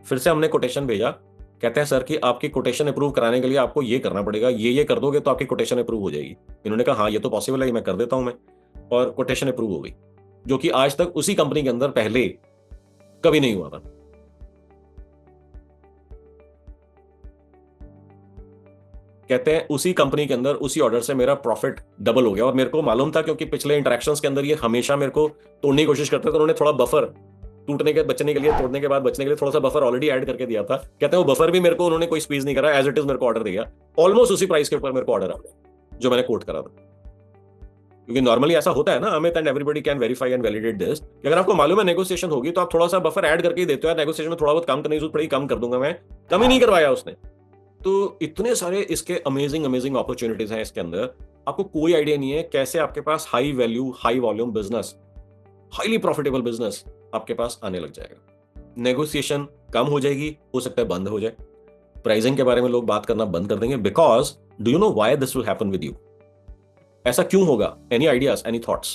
फिर से हमने कोटेशन भेजा। कहते हैं सर कि आपकी कोटेशन अप्रूव कराने के लिए आपको ये करना पड़ेगा, ये कर दोगे तो आपकी कोटेशन अप्रूव हो जाएगी। इन्होंने कहा हाँ ये तो पॉसिबल है, मैं कर देता हूं मैं, और कोटेशन अप्रूव हो गई, जो कि आज तक उसी कंपनी के अंदर पहले कभी नहीं हुआ था। कहते हैं उसी कंपनी के अंदर उसी ऑर्डर से मेरा प्रॉफिट डबल हो गया और मेरे को मालूम था क्योंकि पिछले इंटरेक्शंस के अंदर ये हमेशा मेरे को तोड़ने की कोशिश करते थे। उन्होंने थोड़ा बफर टूटने के बचने के लिए, तोड़ने के बाद बचने के लिए थोड़ा सा बफर ऑलरेडी ऐड करके दिया था। कहते हैं वो बफर भी मेरे को उन्होंने कोई स्क्वीज नहीं करा, एज इट इज मेरे को ऑर्डर दिया, ऑलमोस्ट उसी प्राइस के ऊपर मेरे को ऑर्डर आ गया जो मैंने कोट करा था। क्योंकि नॉर्मली ऐसा होता है ना Amit, and everybody can verify and validate this, कि अगर आपको मालूम है नेगोशिएशन होगी तो आप थोड़ा सा बफर ऐड करके ही देते हो यार, नेगोशिएशन में थोड़ा बहुत कम करने की जरूरत पड़ी, कम कर दूंगा मैं, कम ही नहीं करवाया उसने। तो इतने सारे इसके अमेजिंग अमेजिंग अपॉर्चुनिटीज हैं इसके अंदर, आपको कोई आइडिया नहीं है कैसे आपके पास high value high volume business, highly profitable business आपके पास आने लग जाएगा। नेगोशिएशन कम हो जाएगी, हो सकता है बंद हो जाए, प्राइसिंग के बारे में लोग बात करना बंद कर देंगे, because do you know why this will happen with you? ऐसा क्यों होगा? Any ideas, any thoughts?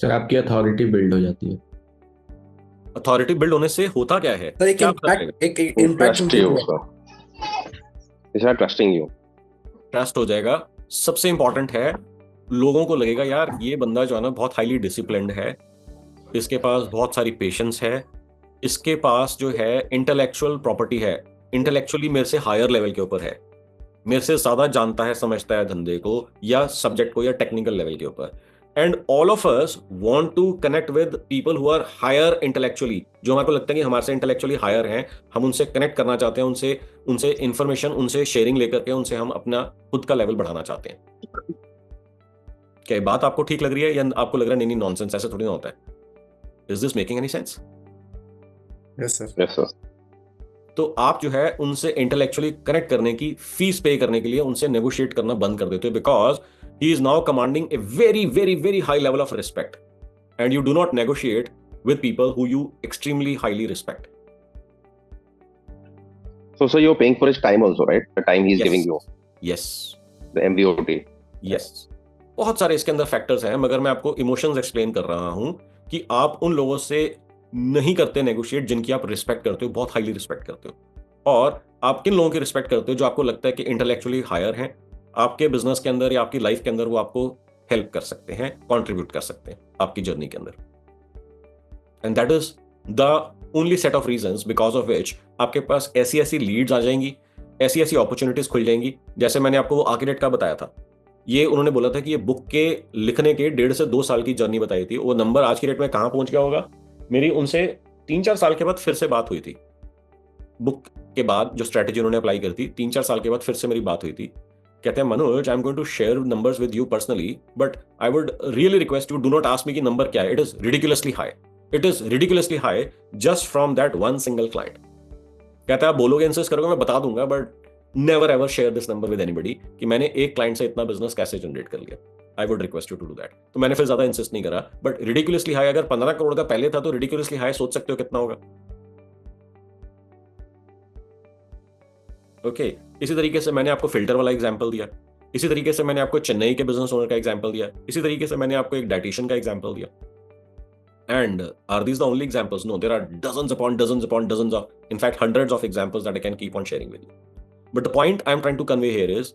Sir आपकी अथॉरिटी बिल्ड हो जाती है। अथॉरिटी बिल्ड होने से होता क्या है? सर एक क्या पता इम्पैक्ट, चलेगा? एक इम्पैक्ट ट्रस्टिंग यू, ट्रस्ट हो जाएगा। सबसे इंपॉर्टेंट है, लोगों को लगेगा यार ये बंदा जो है ना बहुत हाईली डिसिप्लिन्ड है, इसके पास बहुत सारी पेशेंस है, इसके पास जो है इंटेलेक्चुअल प्रॉपर्टी है, इंटेलेक्चुअली मेरे से हायर लेवल के ऊपर है, मेरे से ज्यादा जानता है, समझता है धंधे को या सब्जेक्ट को या टेक्निकल लेवल के ऊपर। And all of us want to connect with people who are higher intellectually, जो हमारे को लगता है कि हमारे से इंटेलेक्चुअली हायर हैं, हम उनसे कनेक्ट करना चाहते हैं, उनसे इंफॉर्मेशन, उनसे शेयरिंग लेकर के उनसे हम अपना खुद का लेवल बढ़ाना चाहते हैं। क्या बात आपको ठीक लग रही है या आपको लग रहा है नहीं नॉनसेंस, ऐसे थोड़ी ना होता है? Is this making any sense? Yes sir. तो आप जो है उनसे इंटेलेक्चुअली कनेक्ट करने की फीस पे करने के लिए उनसे नेगोशिएट करना बंद कर देते हो, because he is now commanding a very very very high level of respect, and you do not negotiate with people who you extremely highly respect. So you're paying for his time also, right? The time he's giving you. Yes. The MBOT. Yes. बहुत सारे इसके अंदर factors हैं, मगर मैं आपको emotions explain कर रहा हूं कि आप उन लोगों से नहीं करते नेगोशिएट जिनकी आप रिस्पेक्ट करते हो, बहुत हाईली रिस्पेक्ट करते हो, और आप किन लोगों की रिस्पेक्ट करते हो जो आपको लगता है कि इंटेलेक्चुअली हायर हैं, आपके बिजनेस के अंदर या आपकी लाइफ के अंदर वो आपको हेल्प कर सकते हैं, कंट्रीब्यूट कर सकते हैं आपकी जर्नी के अंदर. And that is the only set of reasons because of which आपके पास ऐसी ऐसी लीड्स आ जाएंगी, ऐसी ऐसी अपॉर्चुनिटीज खुल जाएंगी. जैसे मैंने आपको वो आर्किटेक्ट का बताया था, ये उन्होंने बोला था कि ये बुक के लिखने के 1.5 से 2 साल की जर्नी बताई थी. वो नंबर आज की डेट में कहां पहुंच गया होगा? मेरी उनसे 3-4 साल के बाद फिर से बात हुई थी. बुक के बाद जो स्ट्रेटेजी उन्होंने अप्लाई करी थी, 3-4 साल के बाद फिर से मेरी बात हुई थी. कहते हैं Manoj, I am going to share numbers with you personally, but I would really request you, do not ask me कि नंबर क्या है. It is ridiculously high. It is ridiculously high just from that one single client. कहता है आप बोलोगे, insist करोगे, मैं बता दूंगा, but never ever share this number with anybody कि मैंने एक क्लाइंट से इतना बिजनेस कैसे जनरेट कर लिया. I would request you to do that. तो मैंने फिर ज्यादा इंसिस्ट नहीं करा, बट ridiculously high, अगर 15 करोड़ का पहले था तो ridiculously high सोच सकते हो कितना होगा. ओके, इसी तरीके से मैंने आपको फिल्टर वाला एग्जांपल दिया, इसी तरीके से मैंने आपको चेन्नई के बिजनेस ओनर का एग्जांपल दिया, इसी तरीके से मैंने आपको एक डाइटिशियन का एग्जांपल दिया. And are these the only examples? No, there are dozens upon dozens of, in fact, hundreds of examples that I can keep on sharing with you. But the point I'm trying to convey here is,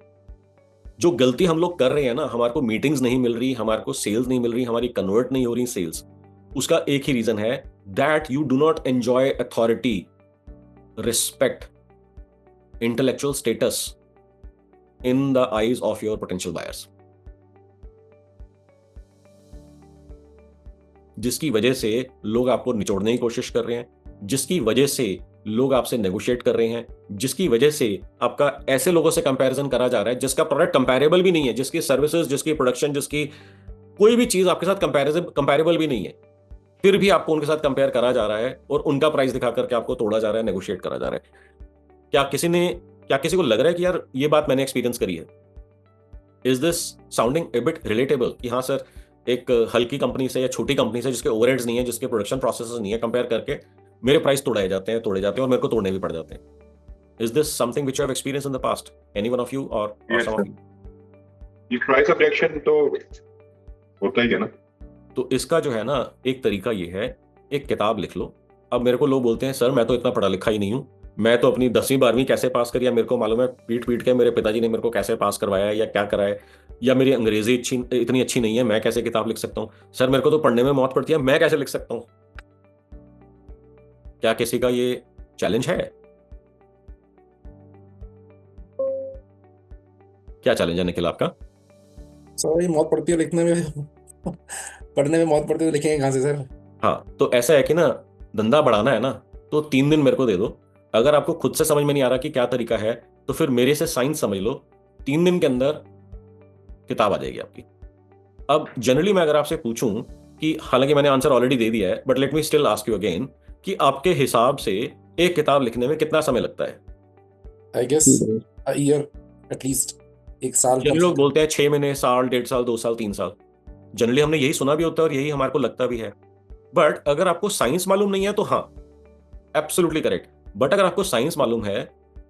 जो गलती हम लोग कर रहे हैं ना, हमारे को मीटिंग्स नहीं मिल रही, हमारे को सेल्स नहीं मिल रही, हमारी कन्वर्ट नहीं हो रही सेल्स, उसका एक ही रीजन है, that you do not enjoy authority, respect, intellectual status in the eyes of your potential buyers. जिसकी वजह से लोग आपको निचोड़ने की कोशिश कर रहे हैं, जिसकी वजह से लोग आपसे नेगोशिएट कर रहे हैं, जिसकी वजह से आपका ऐसे लोगों से कंपैरिजन करा जा रहा है जिसका प्रोडक्ट कंपैरेबल भी नहीं है, जिसकी सर्विसेज, जिसकी प्रोडक्शन, जिसकी कोई भी चीज आपके साथ कंपैरेबल भी नहीं है, फिर भी आपको उनके साथ कंपेयर करा जा रहा है और उनका प्राइस दिखा करके आपको तोड़ा जा रहा है, नेगोशिएट करा जा रहा है. क्या किसी को लग रहा है कि यार ये बात मैंने एक्सपीरियंस करी है? Is this sounding A bit relatable कि हाँ सर, एक हल्की कंपनी से या छोटी कंपनी से जिसके ओवरहेड्स नहीं है, जिसके प्रोडक्शन प्रोसेसेस नहीं है, कंपेयर करके मेरे प्राइस तोड़े जाते हैं और मेरे को तोड़ने भी पड़ जाते हैं. Is this something which you have experience in the past, any one of you और सम ऑफ यू? ये प्राइस ऑफ रिएक्शन तो होता ही है ना. तो इसका जो है ना एक तरीका ये है, एक किताब लिख लो. अब मेरे को लोग बोलते हैं सर मैं तो इतना पढ़ा लिखा ही नहीं हूँ, मैं तो अपनी 10वीं 12वीं कैसे पास करी, मेरे को मालूम है पीट के मेरे पिताजी ने मेरे को कैसे पास करवाया या क्या कराया, या मेरी अंग्रेजी इतनी अच्छी नहीं है, मैं कैसे किताब लिख सकता हूँ. सर मेरे को तो पढ़ने में मौत पड़ती है, मैं कैसे लिख सकता हूँ? क्या किसी का ये चैलेंज है? क्या चैलेंज है निखिल आपका? सर ये मौत पड़ती है लिखने में, पढ़ने में मौत पड़ती है, लिखेंगे कहाँ से सर? हाँ, तो ऐसा है कि ना, धंधा बढ़ाना है ना तो 3 दिन मेरे को दे दो. अगर आपको खुद से समझ में नहीं आ रहा कि क्या तरीका है, तो फिर मेरे से साइंस समझ लो. 3 दिन के अंदर किताब आ जाएगी आपकी. अब जनरली मैं अगर आपसे पूछूं कि, हालांकि मैंने आंसर ऑलरेडी दे दिया है, but let me still ask you again, कि आपके हिसाब से एक किताब लिखने में कितना समय लगता है? I guess a year at least, एक साल। जनरली लोग बोलते हैं 6 महीने, साल, 1.5 साल, 2 साल, 3 साल। जनरली हमने यही सुना भी होता है और यही हमारे को लगता भी है। बट अगर आपको साइंस मालूम नहीं है तो हाँ, एब्सोल्युटली करेक्ट। बट अगर आपको साइंस मालूम है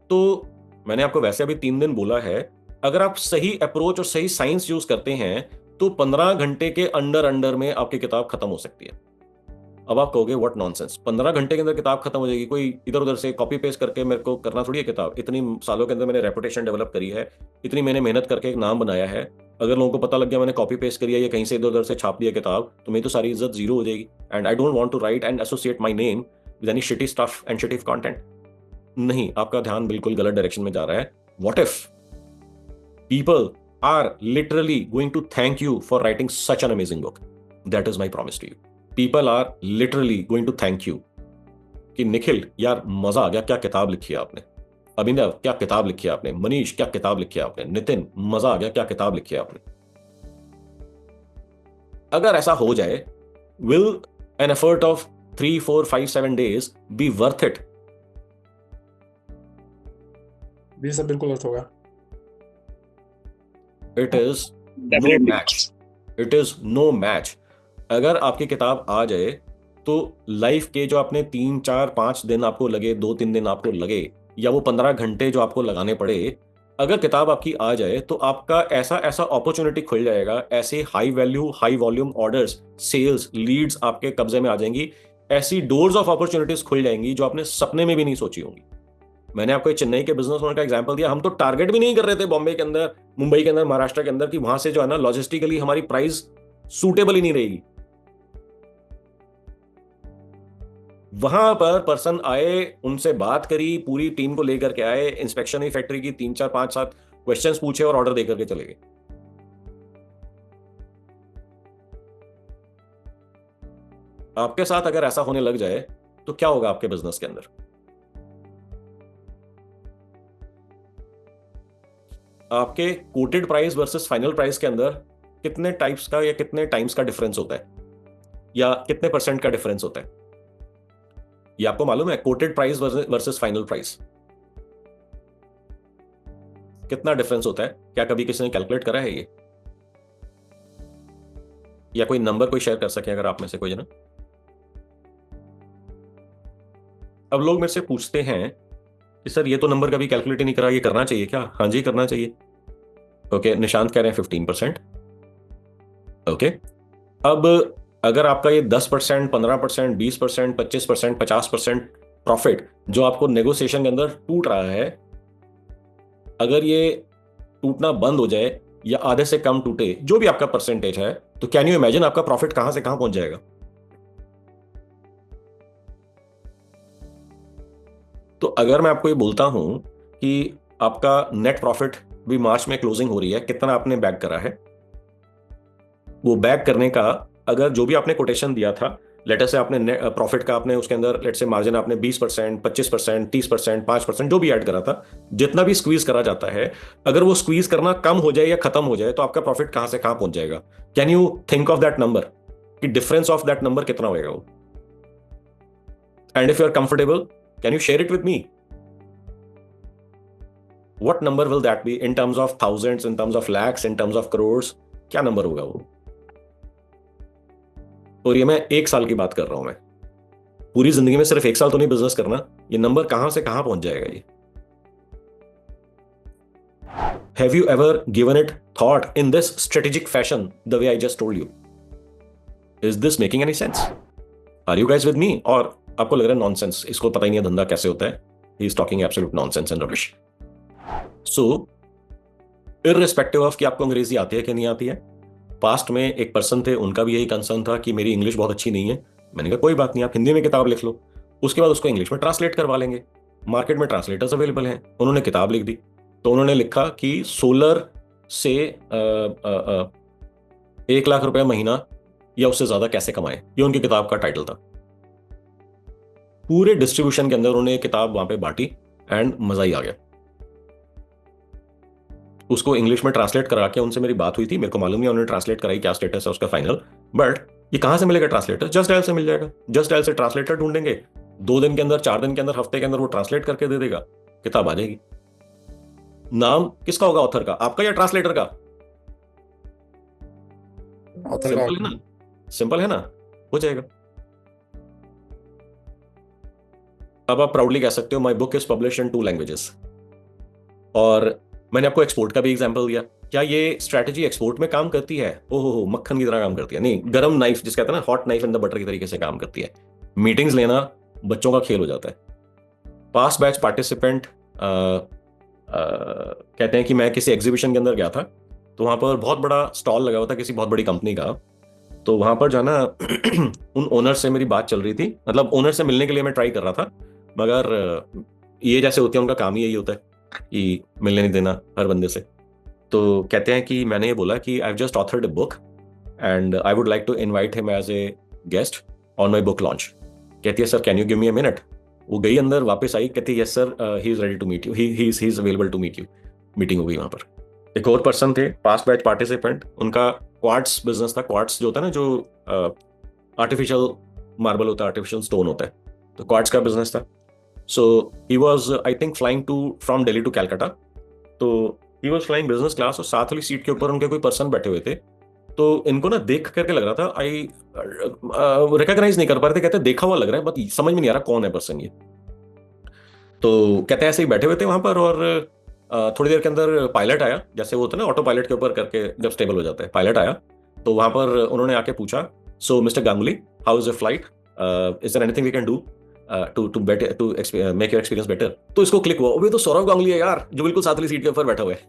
तो मैंने आपको वैसे अभी 3 दिन बोला है, अगर आप सही अप्रोच और सही साइंस यूज करते हैं तो 15 घंटे के अंडर में आपकी किताब खत्म हो सकती है। अब आप कहोगे व्हाट नॉनसेंस, 15 घंटे के अंदर किताब खत्म हो जाएगी? कोई इधर उधर से कॉपी पेस्ट करके मेरे को करना थोड़ी है किताब। इतनी सालों के अंदर मैंने रेपुटेशन डेवलप करी है, इतनी मैंने मेहनत करके एक नाम बनाया है। अगर लोगों को पता लग गया मैंने कॉपी पेस्ट करी है या कहीं से इधर उधर से छाप दिया किताब, तो मेरी तो सारी इज्जत जीरो हो जाएगी। And I don't want to write and associate my name with any shitty stuff and shitty content. नहीं, आपका ध्यान बिल्कुल गलत डायरेक्शन में जा रहा है। What if people are literally going to thank you for writing such an amazing book? That is my promise to you. People are literally going to thank you कि निखिल यार मजा आ गया, क्या किताब लिखी है आपने। अभिनव क्या किताब लिखी है आपने। मनीष क्या किताब लिखी है आपने। नितिन मजा आ गया, क्या किताब लिखी है आपने। अगर ऐसा हो जाए, will an effort of 3, 4, 5, 7 days be worth it? ये सब बिल्कुल अर्थ होगा। It is no match, it is no match. अगर आपकी किताब आ जाए तो लाइफ के जो आपने 3, 4, 5 दिन आपको लगे, 2-3 दिन आपको लगे, या वो 15 घंटे जो आपको लगाने पड़े, अगर किताब आपकी आ जाए तो आपका ऐसा ऐसा अपॉर्चुनिटी खुल जाएगा, ऐसे high value high volume orders, sales, leads आपके कब्जे में आ जाएंगी, ऐसी डोर्स ऑफ अपॉर्चुनिटीज खुल जाएंगी जो आपने सपने में भी नहीं सोची होंगी। मैंने आपको चेन्नई के बिजनेस ओनर का एग्जांपल दिया। हम तो टारगेट भी नहीं कर रहे थे बॉम्बे के अंदर, मुंबई के अंदर, महाराष्ट्र के अंदर, कि वहां से जो है ना लॉजिस्टिकली हमारी प्राइस सूटेबल ही नहीं रहेगी। वहां पर पर्सन आए, उनसे बात करी, पूरी टीम को लेकर के आए, इंस्पेक्शन हुई फैक्ट्री की, 3, 4, 5, 7 क्वेश्चंस पूछे और ऑर्डर देकर के चले गए। आपके साथ अगर ऐसा होने लग जाए तो क्या होगा आपके बिजनेस के अंदर? आपके coated price versus final price के अंदर कितने टाइप्स का या कितने टाइम्स का डिफरेंस होता है, या कितने % का डिफरेंस होता है? ये आपको मालूम है? Coated price versus final price कितना डिफरेंस होता है? क्या कभी किसी ने कैलकुलेट करा है ये? या कोई नंबर कोई शेयर कर सके अगर आप में से कोई है ना? अब लोग मेरे से पूछते हैं कि सर ये तो नंबर कभी कैलकुलेट ही नहीं करा, ये करना चाहिए क्या? हाँ जी करना चाहिए। ओके, निशांत कह रहे हैं 15%। ओके, अब अगर आपका ये 10%, 15%, 20%, 25%, 50% प्रॉफिट जो आपको नेगोशिएशन के अंदर टूट रहा है, अगर ये टूटना बंद हो जाए या आधे से कम टूटे, जो भी आपका परसेंटेज है, तो कैन यू इमेजिन आपका प्रॉफिट कहां से कहां पहुंच जाएगा? तो अगर मैं आपको ये बोलता हूं कि आपका नेट प्रॉफिट भी मार्च में क्लोजिंग हो रही है, कितना आपने बैक करा है, वो बैक करने का अगर जो भी आपने कोटेशन दिया था, लेटर से आपने प्रॉफिट का आपने उसके अंदर लेट से मार्जिन आपने 20%, 25%, 30%, 5% जो भी ऐड करा था, जितना भी स्क्वीज करा जाता है, अगर वो स्क्वीज करना कम हो जाए या खत्म हो जाए तो आपका प्रॉफिट कहां से कहां पहुंच जाएगा? Can you think of that number कि डिफरेंस ऑफ दैट नंबर कितना होगा वो? And if you are comfortable, can you share it with me? What number will that be in terms of thousands, in terms of lakhs, in terms of crores? क्या number होगा वो? और ये मैं 1 साल की बात कर रहा हूं। मैं पूरी जिंदगी में सिर्फ 1 साल तो नहीं बिजनेस करना। ये नंबर कहां से कहां पहुंच जाएगा ये? Have you ever given it thought in this strategic fashion the way I just told you? Is this making any sense? Are you guys with me? और आपको लग रहा है नॉनसेंस, इसको पता ही नहीं है धंधा कैसे होता है, he is talking absolute nonsense and rubbish. So irrespective of कि आपको अंग्रेजी आती है कि नहीं आती है, पास्ट में एक पर्सन थे, उनका भी यही कंसर्न था कि मेरी इंग्लिश बहुत अच्छी नहीं है। मैंने कहा कोई बात नहीं, आप हिंदी में किताब लिख लो, उसके बाद उसको इंग्लिश में ट्रांसलेट करवा लेंगे, मार्केट में ट्रांसलेटर्स अवेलेबल हैं। उन्होंने किताब लिख दी, तो उन्होंने लिखा कि सोलर से 1 लाख रुपए महीना या उससे ज्यादा कैसे कमाएं, ये उनकी किताब का टाइटल था। पूरे डिस्ट्रीब्यूशन के अंदर उन्होंने किताब वहां पे बांटी एंड मजा ही आ गया। उसको इंग्लिश में ट्रांसलेट करा के उनसे मेरी बात हुई थी, मेरे को मालूम नहीं उन्होंने ट्रांसलेट कराई, क्या स्टेटस है उसका फाइनल, बट ये कहाँ से मिलेगा ट्रांसलेटर? जस्ट डायल से मिल जाएगा। जस्ट डायल से ट्रांसलेटर ढूंढेंगे, 2 दिन के अंदर, 4 दिन के अंदर, हफ्ते के अंदर वो ट्रांसलेट करके दे देगा, किताब आ जाएगी। नाम किसका होगा ऑथर का, आपका या ट्रांसलेटर का? सिंपल है ना, सिंपल है ना, हो जाएगा। अब आप प्राउडली कह सकते हो my book is published in 2 languages. और मैंने आपको एक्सपोर्ट का भी एग्जांपल दिया। क्या ये स्ट्रैटेजी एक्सपोर्ट में काम करती है? ओहो, मक्खन की तरह काम करती है? नहीं, गरम नाइफ जिस कहते हैं ना, hot knife in the butter की तरीके से काम करती है। मीटिंग्स लेना बच्चों का खेल हो जाता है। पास बैच पार्टिसिपेंट कहते हैं कि मैं किसी एग्जीबिशन के अंदर गया था, तो वहां पर बहुत बड़ा स्टॉल लगा हुआ था किसी बहुत बड़ी कंपनी का। तो वहां पर जो है ना उन ओनर से मेरी बात चल रही थी, मतलब ओनर से मिलने के लिए मैं ट्राई कर रहा था, मगर ये जैसे होते हैं उनका काम ही यही होता है कि मिलने नहीं देना हर बंदे से। तो कहते हैं कि मैंने ये बोला कि I have just authored a book and I would like to invite him as a guest on my book launch. कहती है sir can you give me a minute. वो गई अंदर, वापस आई, कहती है yes sir he is ready to meet you, he is available to meet you. Meeting हो गई वहां पर। एक और पर्सन थे पास बैच पार्टिसिपेंट, उनका क्वार्ट्स बिजनेस था। क्वार्ट्स जो होता है ना, जो आर्टिफिशियल मार्बल होता है, आर्टिफिशियल स्टोन होता है, तो क्वार्ट्स का बिजनेस था। So he was I think flying from Delhi to Calcutta. तो he was flying business class और साथ वाली सीट के ऊपर उनके कोई पर्सन बैठे हुए थे। तो इनको ना देख करके लग रहा था, आई रिकॉग्नाइज नहीं कर पा रहे थे। कहते देखा हुआ लग रहा है, बट समझ में नहीं आ रहा कौन है पर्सन ये। तो कहते हैं ऐसे ही बैठे हुए थे वहां पर, और थोड़ी देर के अंदर पायलट आया, जैसे वो होता है ना ऑटो पायलट के ऊपर करके जब स्टेबल हो जाता है, पायलट आया। तो वहां पर उन्होंने आके पूछा, so mister Ganguly how is your flight, is there anything we can do to make your experience better. तो इसको क्लिक हुआ, अबे तो सौरभ गांगुली है यार, जो बिल्कुल साथ वाली सीट के ऊपर बैठा हुआ है।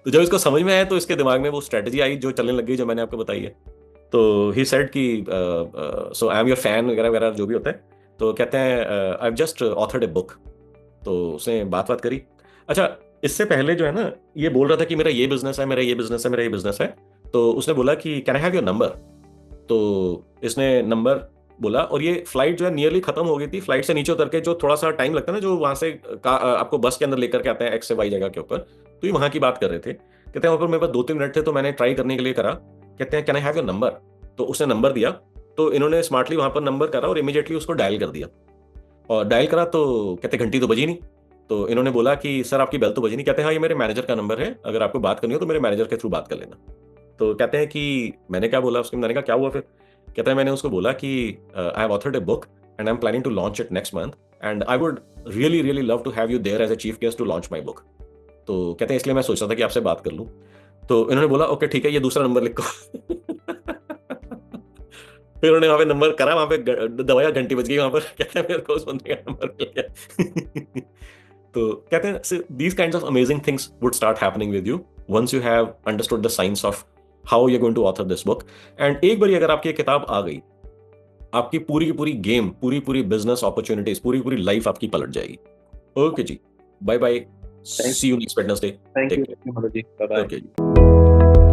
तो जब इसको समझ में आया तो इसके दिमाग में वो स्ट्रेटजी आई जो चलने लग गई, जो मैंने आपको बताई है। तो ही सेड कि सो आई एम योर फैन वगैरह वगैरह जो भी होता है। तो कहते हैं आई have just authored a book. तो उसने बात करी। अच्छा, इससे पहले जो है ना, ये बोल रहा था कि मेरा ये बिजनेस है, मेरा ये बिजनेस है, मेरा ये बिजनेस है। तो उसने बोला कि can I have your number. तो इसने नंबर बोला, और ये फ्लाइट जो है नियरली खत्म हो गई थी। फ्लाइट से नीचे उतर के जो थोड़ा सा टाइम लगता है ना, जो वहां से आपको बस के अंदर लेकर के आते हैं एक्स से वाई जगह के ऊपर, तो ये वहां की बात कर रहे थे। कहते हैं वहां पर मेरे पास 2-3 मिनट थे, तो मैंने ट्राई करने के लिए करा। कहते हैं can I have your number. तो उसने नंबर दिया, तो इन्होंने स्मार्टली वहां पर नंबर करा और इमीडिएटली उसको डायल कर दिया। और डायल करा तो कहते घंटी तो बजी नहीं। तो इन्होंने बोला कि सर आपकी बेल तो बजी नहीं। कहते हैं हाँ, ये मेरे मैनेजर का नंबर है, अगर आपको बात करनी हो तो मेरे मैनेजर के थ्रू बात कर लेना। तो कहते हैं कि मैंने क्या बोला उसके, मैंने कहा क्या हुआ फिर। कहते हैं मैंने उसको बोला कि I have authored a book and I am planning to launch it next month and I would really really love to have you there as a chief guest to launch my book. तो कहते हैं इसलिए मैं सोच रहा था कि आपसे बात कर लूं। तो इन्होंने बोला ओके ठीक है, ये दूसरा नंबर लिखो। फिर उन्होंने वहां पे नंबर करा, वहां पे दबाया, घंटी बज गई वहां पर। कहते हैं मेरे को उस बंदे का नंबर मिल गया। तो कहते हैं these kinds of amazing things would start happening with you once you have understood the science of how you're going to author this book. And एक बारी अगर आपकी ये किताब आ गई, आपकी पूरी की पूरी गेम, पूरी पूरी बिजनेस अपॉर्चुनिटीज, पूरी पूरी लाइफ आपकी पलट जाएगी। ओके जी, bye bye, see you next Wednesday. Thank you, bye bye.